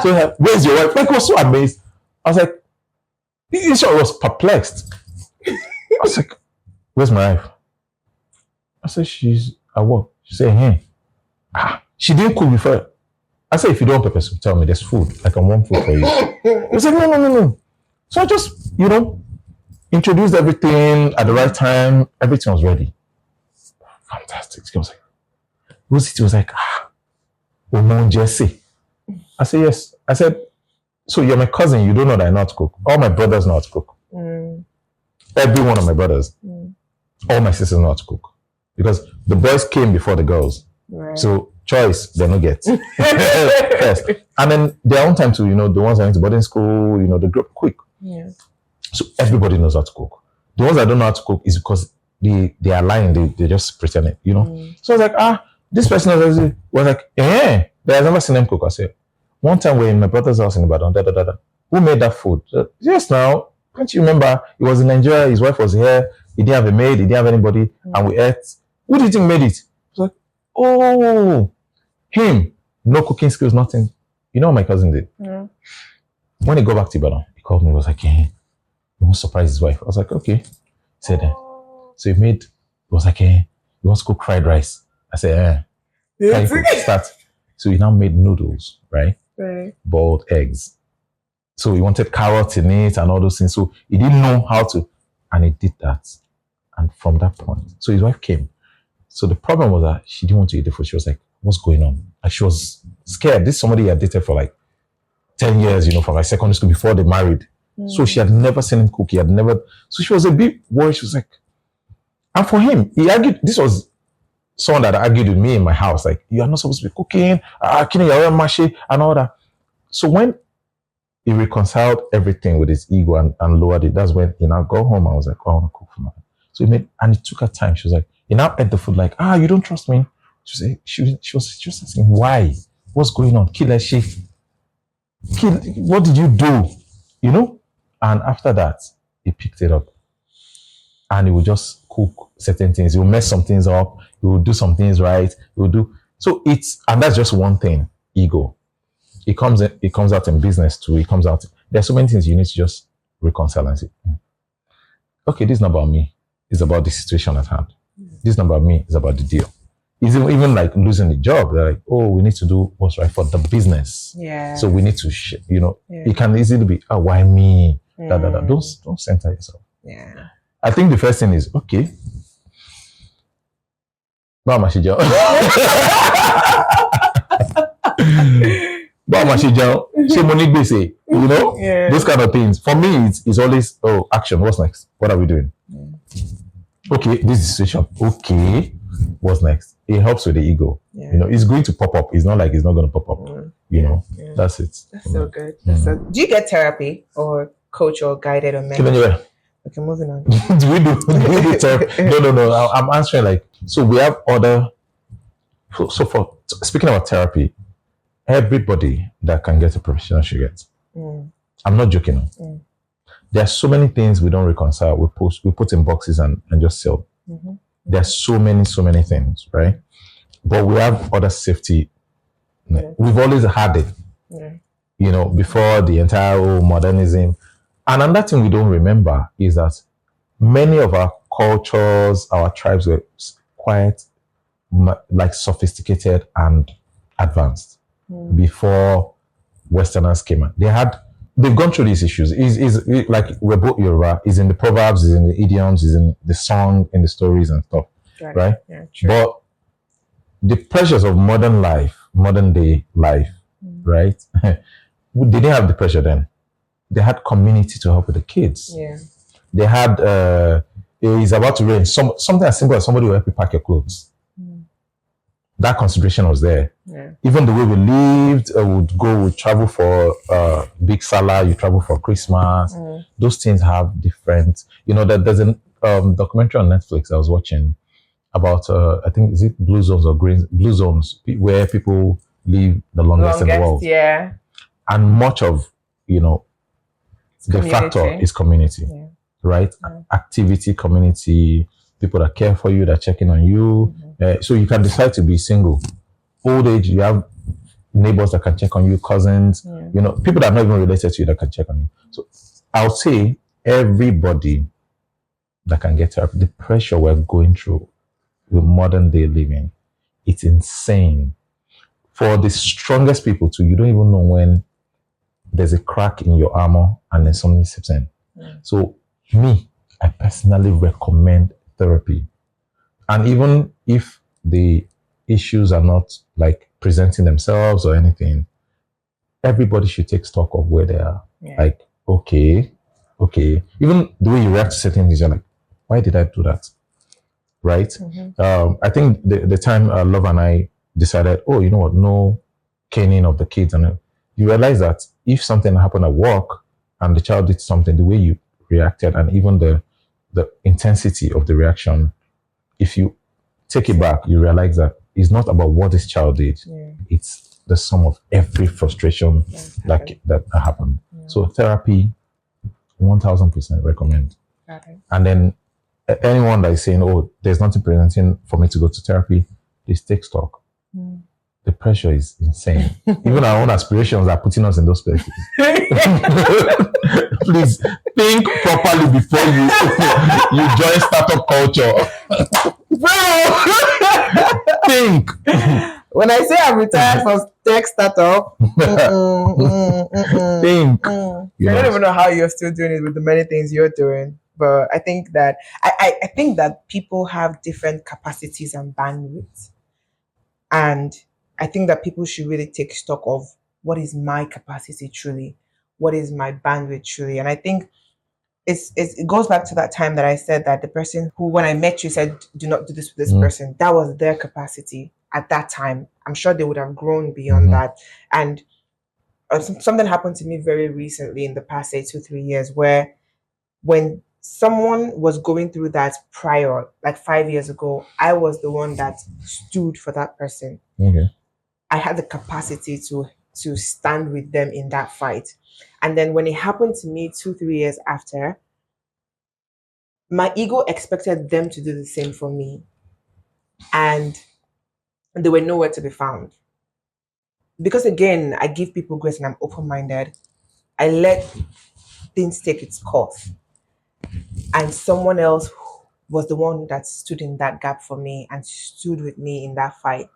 So where's your wife? Like, I was so amazed. I was like, this shot was perplexed. I was like, where's my wife? I said, she's at work. She said, hey. She didn't cook before. I said, if you don't want pepper soup, tell me there's food. I can warm food for you. He said, no. So I just, you know, introduced everything at the right time. Everything was ready. Fantastic. He was like, He was like, Jesse. I said, yes. I said, so you're my cousin. You don't know that I know how to cook. All my brothers know how to cook. Every one of my brothers. All my sisters know how to cook. Because the boys came before the girls. Right. So choice, they don't get. First. And then their own time too, you know, the ones that went to boarding school, you know, they grew up quick. Yeah. So everybody knows how to cook. The ones that don't know how to cook is because they are lying, they just pretend it, you know. So I was like, this person was like, but I've never seen them cook. I said, one time we're in my brother's house in Ibadan, who made that food? Yes, now, can't you remember? He was in Nigeria, his wife was here, he didn't have a maid, he didn't have anybody, and we ate. Who do you think made it? I was like, oh, him. No cooking skills, nothing. You know what my cousin did? Yeah. When he got back to Ibadan, he called me, he was like, he wants to surprise his wife. I was like, okay. He said, so he was like, he wants to cook fried rice. I said, start. So he now made noodles, right? Right. Boiled eggs. So he wanted carrots in it and all those things. So he didn't know how to, and he did that. And from that point, so his wife came. So the problem was that she didn't want to eat the food. She was like, what's going on? Like she was scared. This is somebody he had dated for like 10 years, you know, from like secondary school before they married. So she had never seen him cook. So she was a bit worried. She was like, and for him, he argued, this was someone that argued with me in my house. Like, you are not supposed to be cooking, and all that. So when he reconciled everything with his ego and lowered it, that's when he now got home. I was like, I want to cook for my. So he made, and it took her time. She was like, he now ate the food like, you don't trust me. She was just asking, why? What's going on? What did you do? You know? And after that, he picked it up. And he would just cook certain things. He would mess some things up. He would do some things right. He would do. So and that's just one thing, ego. It comes out in business too. It comes out. There's so many things you need to just reconcile and say, okay, this is not about me. It's about the situation at hand. This is not about me. It's about the deal. It's even like losing the job. They're like, oh, we need to do what's right for the business. Yeah. So we need to, it can easily be, oh, why me? Don't center yourself. Yeah. I think the first thing is, okay, báwo ma ṣe jẹun? Báwo ma ṣe jẹun? Ṣé mo ní gbèsè? Yeah. Those kind of things. For me, it's always, oh, action. What's next? What are we doing? Okay, this is the situation. Okay, what's next? It helps with the ego. Yeah. It's going to pop up. It's not like it's not going to pop up. That's it. That's so good. Do you get therapy or coach or guided or mentored? Anyway, Okay, moving on. do we do therapy? No. I'm answering like, so we have other. So for speaking about therapy, everybody that can get a professional should get. I'm not joking. There are so many things we don't reconcile. We put in boxes and just sell. There's so many things, right? But we have other safety. We've always had it. Before the entire modernism. And another thing we don't remember is that many of our cultures, our tribes were quite like sophisticated and advanced before Westerners came in. They've gone through these issues. Is like we're both Yoruba, is in the proverbs, is in the idioms, is in the song, in the stories and stuff. Right? Yeah, true. But the pressures of modern day life, right? They didn't have the pressure then. They had community to help with the kids. Yeah. They had it's about to rain. Something as simple as somebody will help you pack your clothes. That consideration was there. Yeah. Even the way we lived, would travel for big Salah, you travel for Christmas. Those things have different. There's a documentary on Netflix I was watching about I think is it blue zones or blue zones where people live the longest in the world. Yeah. And much of the factor is community, right? Activity, community, people that care for you, that are checking on you. So you can decide to be single. Old age, you have neighbors that can check on you, cousins, people that are not even related to you that can check on you. So I'll say everybody that can get therapy, the pressure we're going through with modern day living, it's insane. For the strongest people too, you don't even know when there's a crack in your armor and then something slips in. So I personally recommend therapy. And even if the issues are not like presenting themselves or anything, everybody should take stock of where they are. Like, okay. Even the way you react to certain things, you're like, why did I do that? Right? I think the time Love and I decided, oh, you know what, no caning of the kids. And you realize that if something happened at work and the child did something, the way you reacted and even the intensity of the reaction, if you take it back, you realize that it's not about what this child did. It's the sum of every frustration that happened. So therapy, 1000% recommend. And then anyone that is saying, oh, there's nothing preventing for me to go to therapy, please take stock. The pressure is insane. Even our own aspirations are putting us in those places. Please think properly before you join startup culture. Bro! Think. When I say I'm retired from tech startup, think. I don't even know how you're still doing it with the many things you're doing. But I think that I think that people have different capacities and bandwidth. And I think that people should really take stock of what is my capacity truly, what is my bandwidth truly. And I think it goes back to that time that I said that the person who, when I met you, said, do not do this with this person. That was their capacity at that time. I'm sure they would have grown beyond that. And something happened to me very recently in the past, say 2-3 years, where when someone was going through that prior, like 5 years ago, I was the one that stood for that person. I had the capacity to stand with them in that fight. And then when it happened to me 2-3 years after, my ego expected them to do the same for me. And and they were nowhere to be found. Because again, I give people grace and I'm open-minded. I let things take its course. And someone else was the one that stood in that gap for me and stood with me in that fight.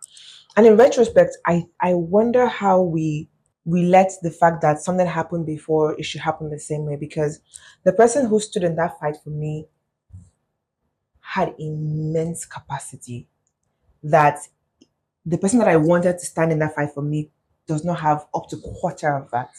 And in retrospect, I wonder how we let the fact that something happened before it should happen the same way, because the person who stood in that fight for me had immense capacity that the person that I wanted to stand in that fight for me does not have up to quarter of that.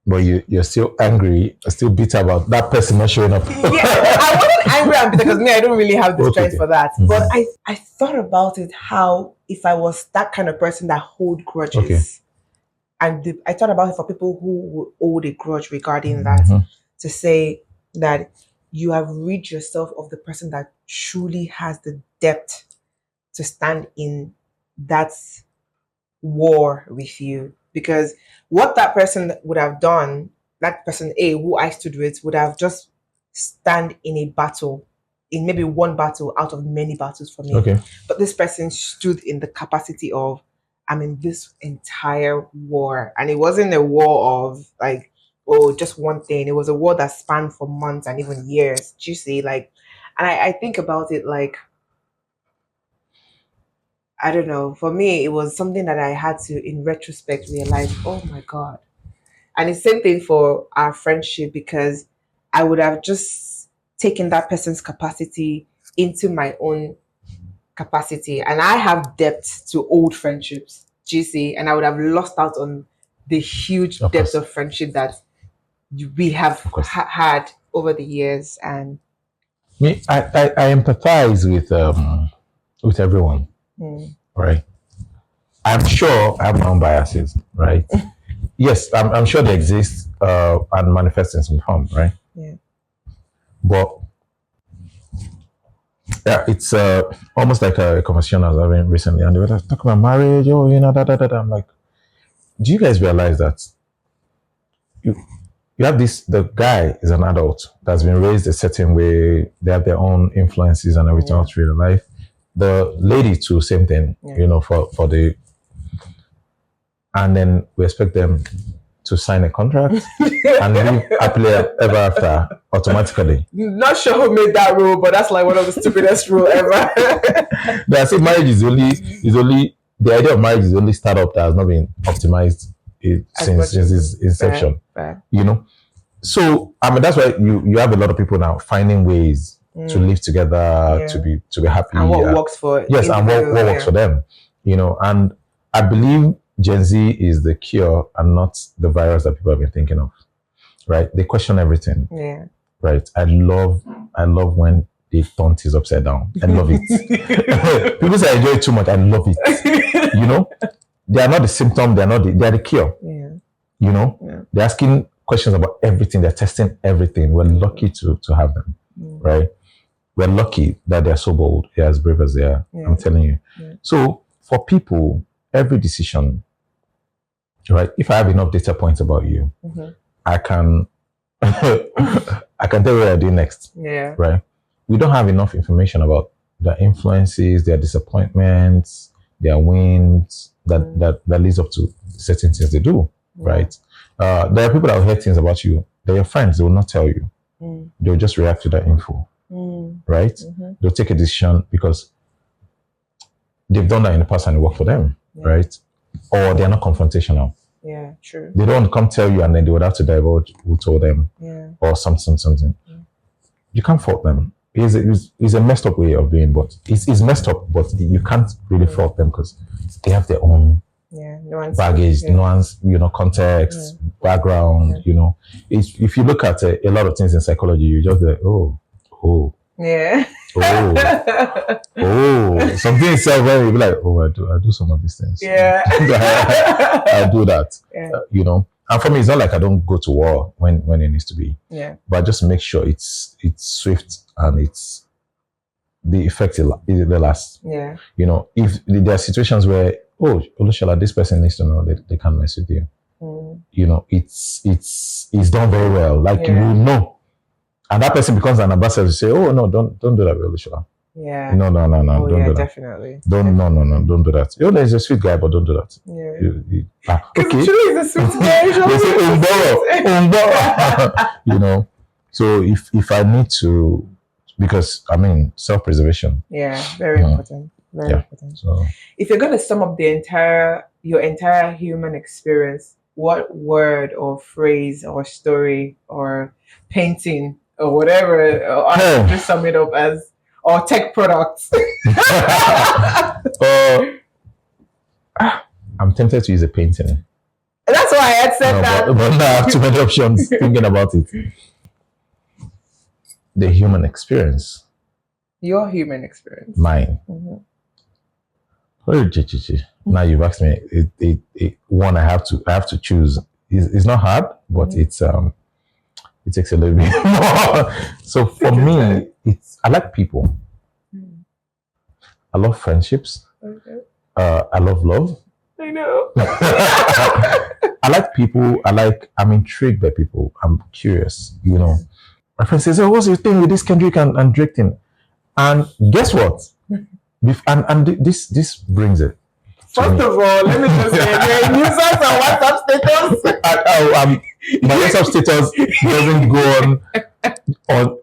But you're still angry, still bitter about that person not showing up. Yeah, I wasn't angry and bitter because me, I don't really have the Okay. strength for that. But I thought about it, how if I was that kind of person that hold grudges, Okay. and I thought about it for people who would hold a grudge regarding that, to say that you have rid yourself of the person that truly has the depth to stand in that war with you. Because what that person would have done, that person A who I stood with, would have just stand in a battle, in maybe one battle out of many battles for me. Okay. But this person stood in the capacity of, I'm in this entire war. And it wasn't a war of like, oh, just one thing. It was a war that spanned for months and even years. Do you see? Like, and I think about it like, I don't know. For me, it was something that I had to, in retrospect, realize, oh my God. And it's same thing for our friendship, because I would have just taken that person's capacity into my own capacity. And I have depth to old friendships, do you see? And I would have lost out on the huge Of depth course. of friendship that we have had over the years. And Me, I empathize with everyone, right? I'm sure I have my own biases, right? Yes, I'm sure they exist and manifest in some form, right? Yeah. But yeah, it's almost like a conversation I was having recently, and they were talking about marriage, oh, da. I'm like, do you guys realize that you you have this, the guy is an adult that's been raised a certain way, they have their own influences and everything else through their life. The lady too, same thing, for the, and then we expect them to sign a contract and live happily ever after automatically. Not sure who made that rule, but that's like one of the stupidest rule ever. But I say marriage is only the idea of marriage is only startup that has not been optimized since its inception. Fair. So I mean that's why you have a lot of people now finding ways to live together, to be happy. And what works for and what works for them. And I believe Gen Z is the cure and not the virus that people have been thinking of. Right? They question everything. Yeah. Right. I love when they turn things upside down. I love it. People say I enjoy it too much. I love it. They are not the symptom, they are the cure. Yeah. They're asking questions about everything, they're testing everything. We're lucky to have them. Right? We're lucky that they're so bold, they're as brave as they are. I'm telling you. So for people, every decision, right? If I have enough data points about you, I can I can tell you what I do next. Yeah. Right? We don't have enough information about their influences, their disappointments, their wins that leads up to certain things they do. Right? There are people that will hear things about you. They're your friends, they will not tell you. They'll just react to that info. Right? They'll take a decision because they've done that in the past and it worked for them. Right? Or they're not confrontational. Yeah, true. They don't come tell you and then they would have to divulge who told them or something. You can't fault them. It's a messed up way of being, but it's messed up, but you can't really fault them because they have their own baggage, nuance, context, background, If you look at a lot of things in psychology, you just like, something itself where you be like, I do some of these things. Yeah. I do that. And for me, it's not like I don't go to war when it needs to be. Yeah. But just make sure it's swift and it's the effect it lasts. Yeah. If there are situations where, Olushola, this person needs to know that they can't mess with you. It's done very well. Like and that person becomes an ambassador to say, oh no, don't do that with Olushola. Yeah. No, Oh, don't yeah, do that. definitely. Don't don't do that. You know, he's a sweet guy, but don't do that. Yeah. Okay. Truly is a sweet guy. They say umboro. You know. So if I need to, because I mean self-preservation. Yeah, very important. Very important. So If you're gonna sum up your entire human experience, what word or phrase or story or painting or whatever, or I should just sum it up as, or tech products? I'm tempted to use a painting. That's why I had said that. But now I have too many options thinking about it. The human experience. Your human experience. Mine. Now you've asked me. One I have to choose. It's not hard, but it takes a little bit more. So for me, I like people. I love friendships. Okay. I love love. I know. I like people. I'm intrigued by people. I'm curious. You know, my friend says, "Oh, what's your thing with this Kendrick and Drake thing?" And guess what? This brings it. First of all, let me just say, you're a nuisance on WhatsApp status. My WhatsApp status doesn't go on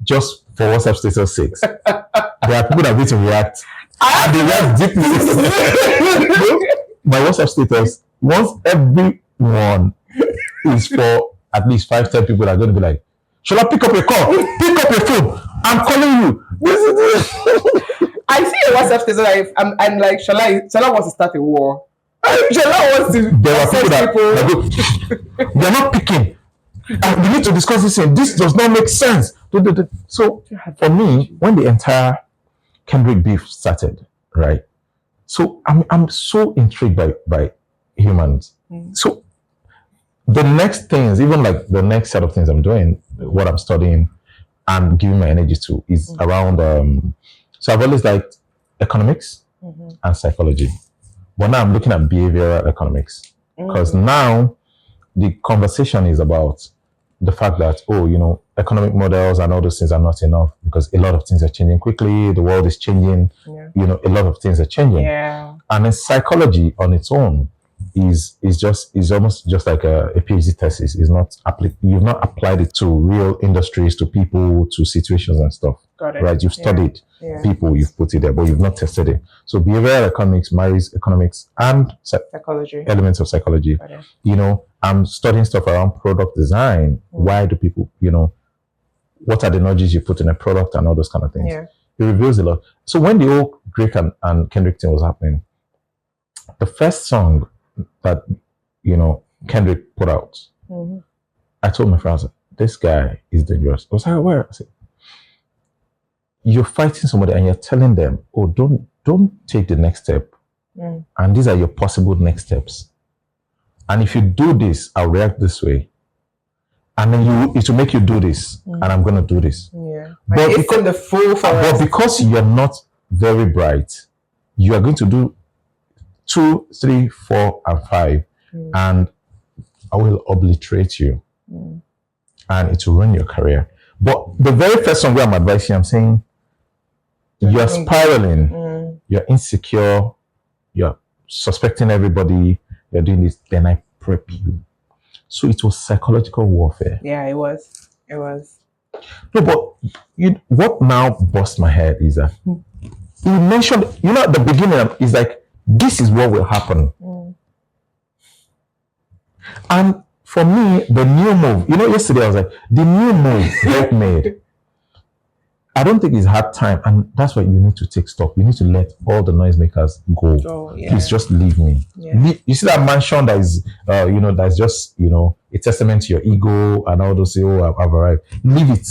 just for WhatsApp status sake. There are people that need to react. And they react deeply. My WhatsApp status, once everyone is for at least 5-10 people that are going to be like, "Shall I pick up your call? Pick up your phone. I'm calling you." I see a WhatsApp status. I'm like, Shala wants to start a war. Shala wants to. There are people that they're not picking. We need to discuss this thing. This does not make sense. So for me, when the entire Kendrick beef started, right? So I'm so intrigued by humans. So the next things, even like the next set of things I'm doing, what I'm studying and giving my energy to is around. So I've always liked economics and psychology, but now I'm looking at behavioral economics because now the conversation is about the fact that economic models and all those things are not enough because a lot of things are changing quickly. The world is changing. A lot of things are changing. And then psychology on its own is almost just like a PhD thesis. Is not you've not applied it to real industries, to people, to situations and stuff. Got it. Right? You've studied people, you've put it there, but you've not tested it. So behavioral economics marries economics and psychology, elements of psychology. I'm studying stuff around product design. Why do people, what are the nudges you put in a product and all those kind of things? It reveals a lot. So when the whole Drake and Kendrick thing was happening, the first song that Kendrick put out, I told my friends, this guy is dangerous. I was like, where? I said, you're fighting somebody and you're telling them, oh, don't take the next step. And these are your possible next steps. And if you do this, I'll react this way. And then it will make you do this, and I'm going to do this. But because you're not very bright, you are going to do 2, 3, 4, and 5, and I will obliterate you, and it will ruin your career. But the very first song where I'm advising, I'm saying, you're spiraling, you're insecure, you're suspecting everybody, you're doing this, then I prep you. So it was psychological warfare. Yeah, it was. No, but what now bust my head is that he mentioned, at the beginning, is like, this is what will happen. And for me, the new move, yesterday I was like, the new move Drake made, I don't think he's had time, and that's why you need to take stock. You need to let all the noisemakers go. Please just leave me. You see that mansion that is, that's just, a testament to your ego and all those. Oh, I've arrived. Leave it.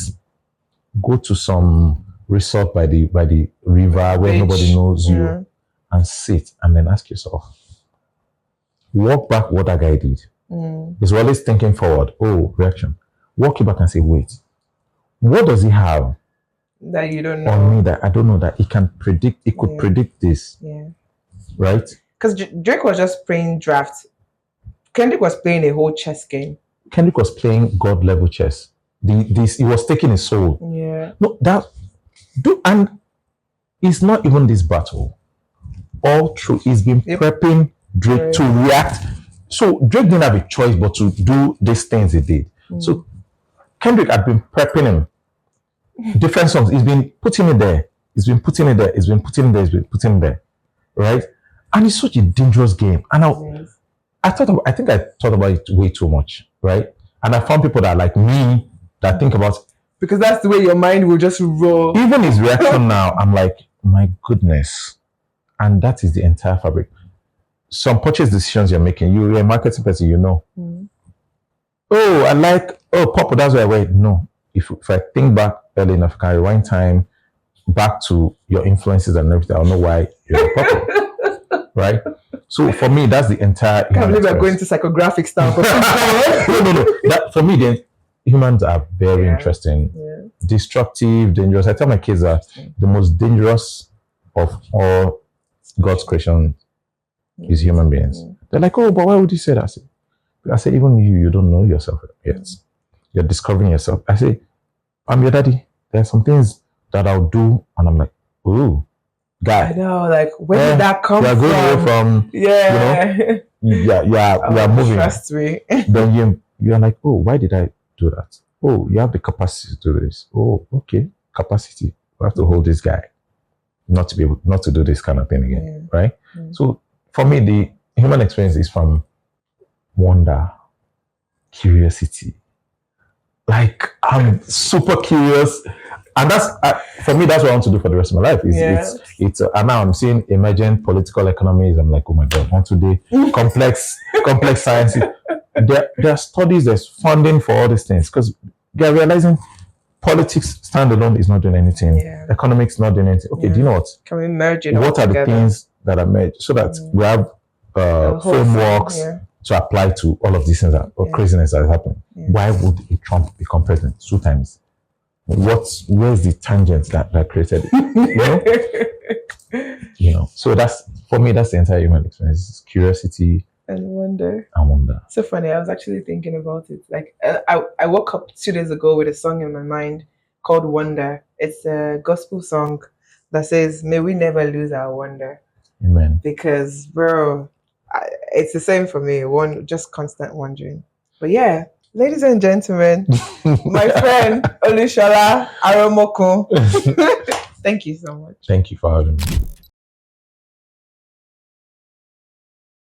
Go to some resort by the river where nobody knows you, and sit, and then ask yourself, walk back what that guy did. He's always thinking forward. Oh, reaction. Walk it back and say, wait, what does he have that you don't know on me that I don't know that he can predict? He could predict this, right? Because Drake was just playing draft. Kendrick was playing a whole chess game. Kendrick was playing god level chess. He was taking his soul. Yeah. No, and it's not even this battle. All through, he's been prepping Drake to react. So Drake didn't have a choice but to do these things he did. So Kendrick had been prepping him. Different songs. He's been putting it there. He's been putting it there. He's been putting it there. He's been putting it there. Right? And it's such a dangerous game. And I think I thought about it way too much. Right? And I found people that are like me that think about, because that's the way your mind will just roll. even his reaction now, I'm like, my goodness. And that is the entire fabric. Some purchase decisions you're making, you're a marketing person, you know. Oh, I like, purple, that's where I wear it. No. If I think back early enough, I can rewind time back to your influences and everything, I'll know why you're purple. Right? So for me, that's the entire. I can't believe we're going to psychographic stuff. no. That, for me, then humans are very interesting, destructive, dangerous. I tell my kids that the most dangerous of all God's creation is human beings. They're like, oh, but why would you say that? I say, even you don't know yourself yet. You're discovering yourself. I say, I'm your daddy. There are some things that I'll do, and I'm like, ooh, guy. I know, like, where did that come from? You're going away from, you are moving. Trust me. Then you're like, oh, why did I do that? Oh, you have the capacity to do this. Oh, okay, capacity. We have to hold this guy not to do this kind of thing again, right? So for me, the human experience is from wonder, curiosity. Like, I'm super curious, and that's for me. That's what I want to do for the rest of my life. And now I'm seeing emergent political economies. I'm like, oh my god, on today, complex science. There are studies, there's funding for all these things because they're realizing politics standalone is not doing anything. Economics not doing anything. Okay, do you know what? Can we merge it? What are the things that are merged so that we have frameworks to apply to all of these things or craziness that is happening? Why would a Trump become president 2 times? Where's the tangent that created it? You know. So that's, for me, that's the entire human experience: curiosity and wonder. So funny. I was actually thinking about it. Like, I woke up 2 days ago with a song in my mind called Wonder. It's a gospel song that says, "May we never lose our wonder." Amen. Because, bro, it's the same for me. Just constant wondering. But yeah, ladies and gentlemen, my friend Olushola Aromokun. Thank you so much. Thank you for having me.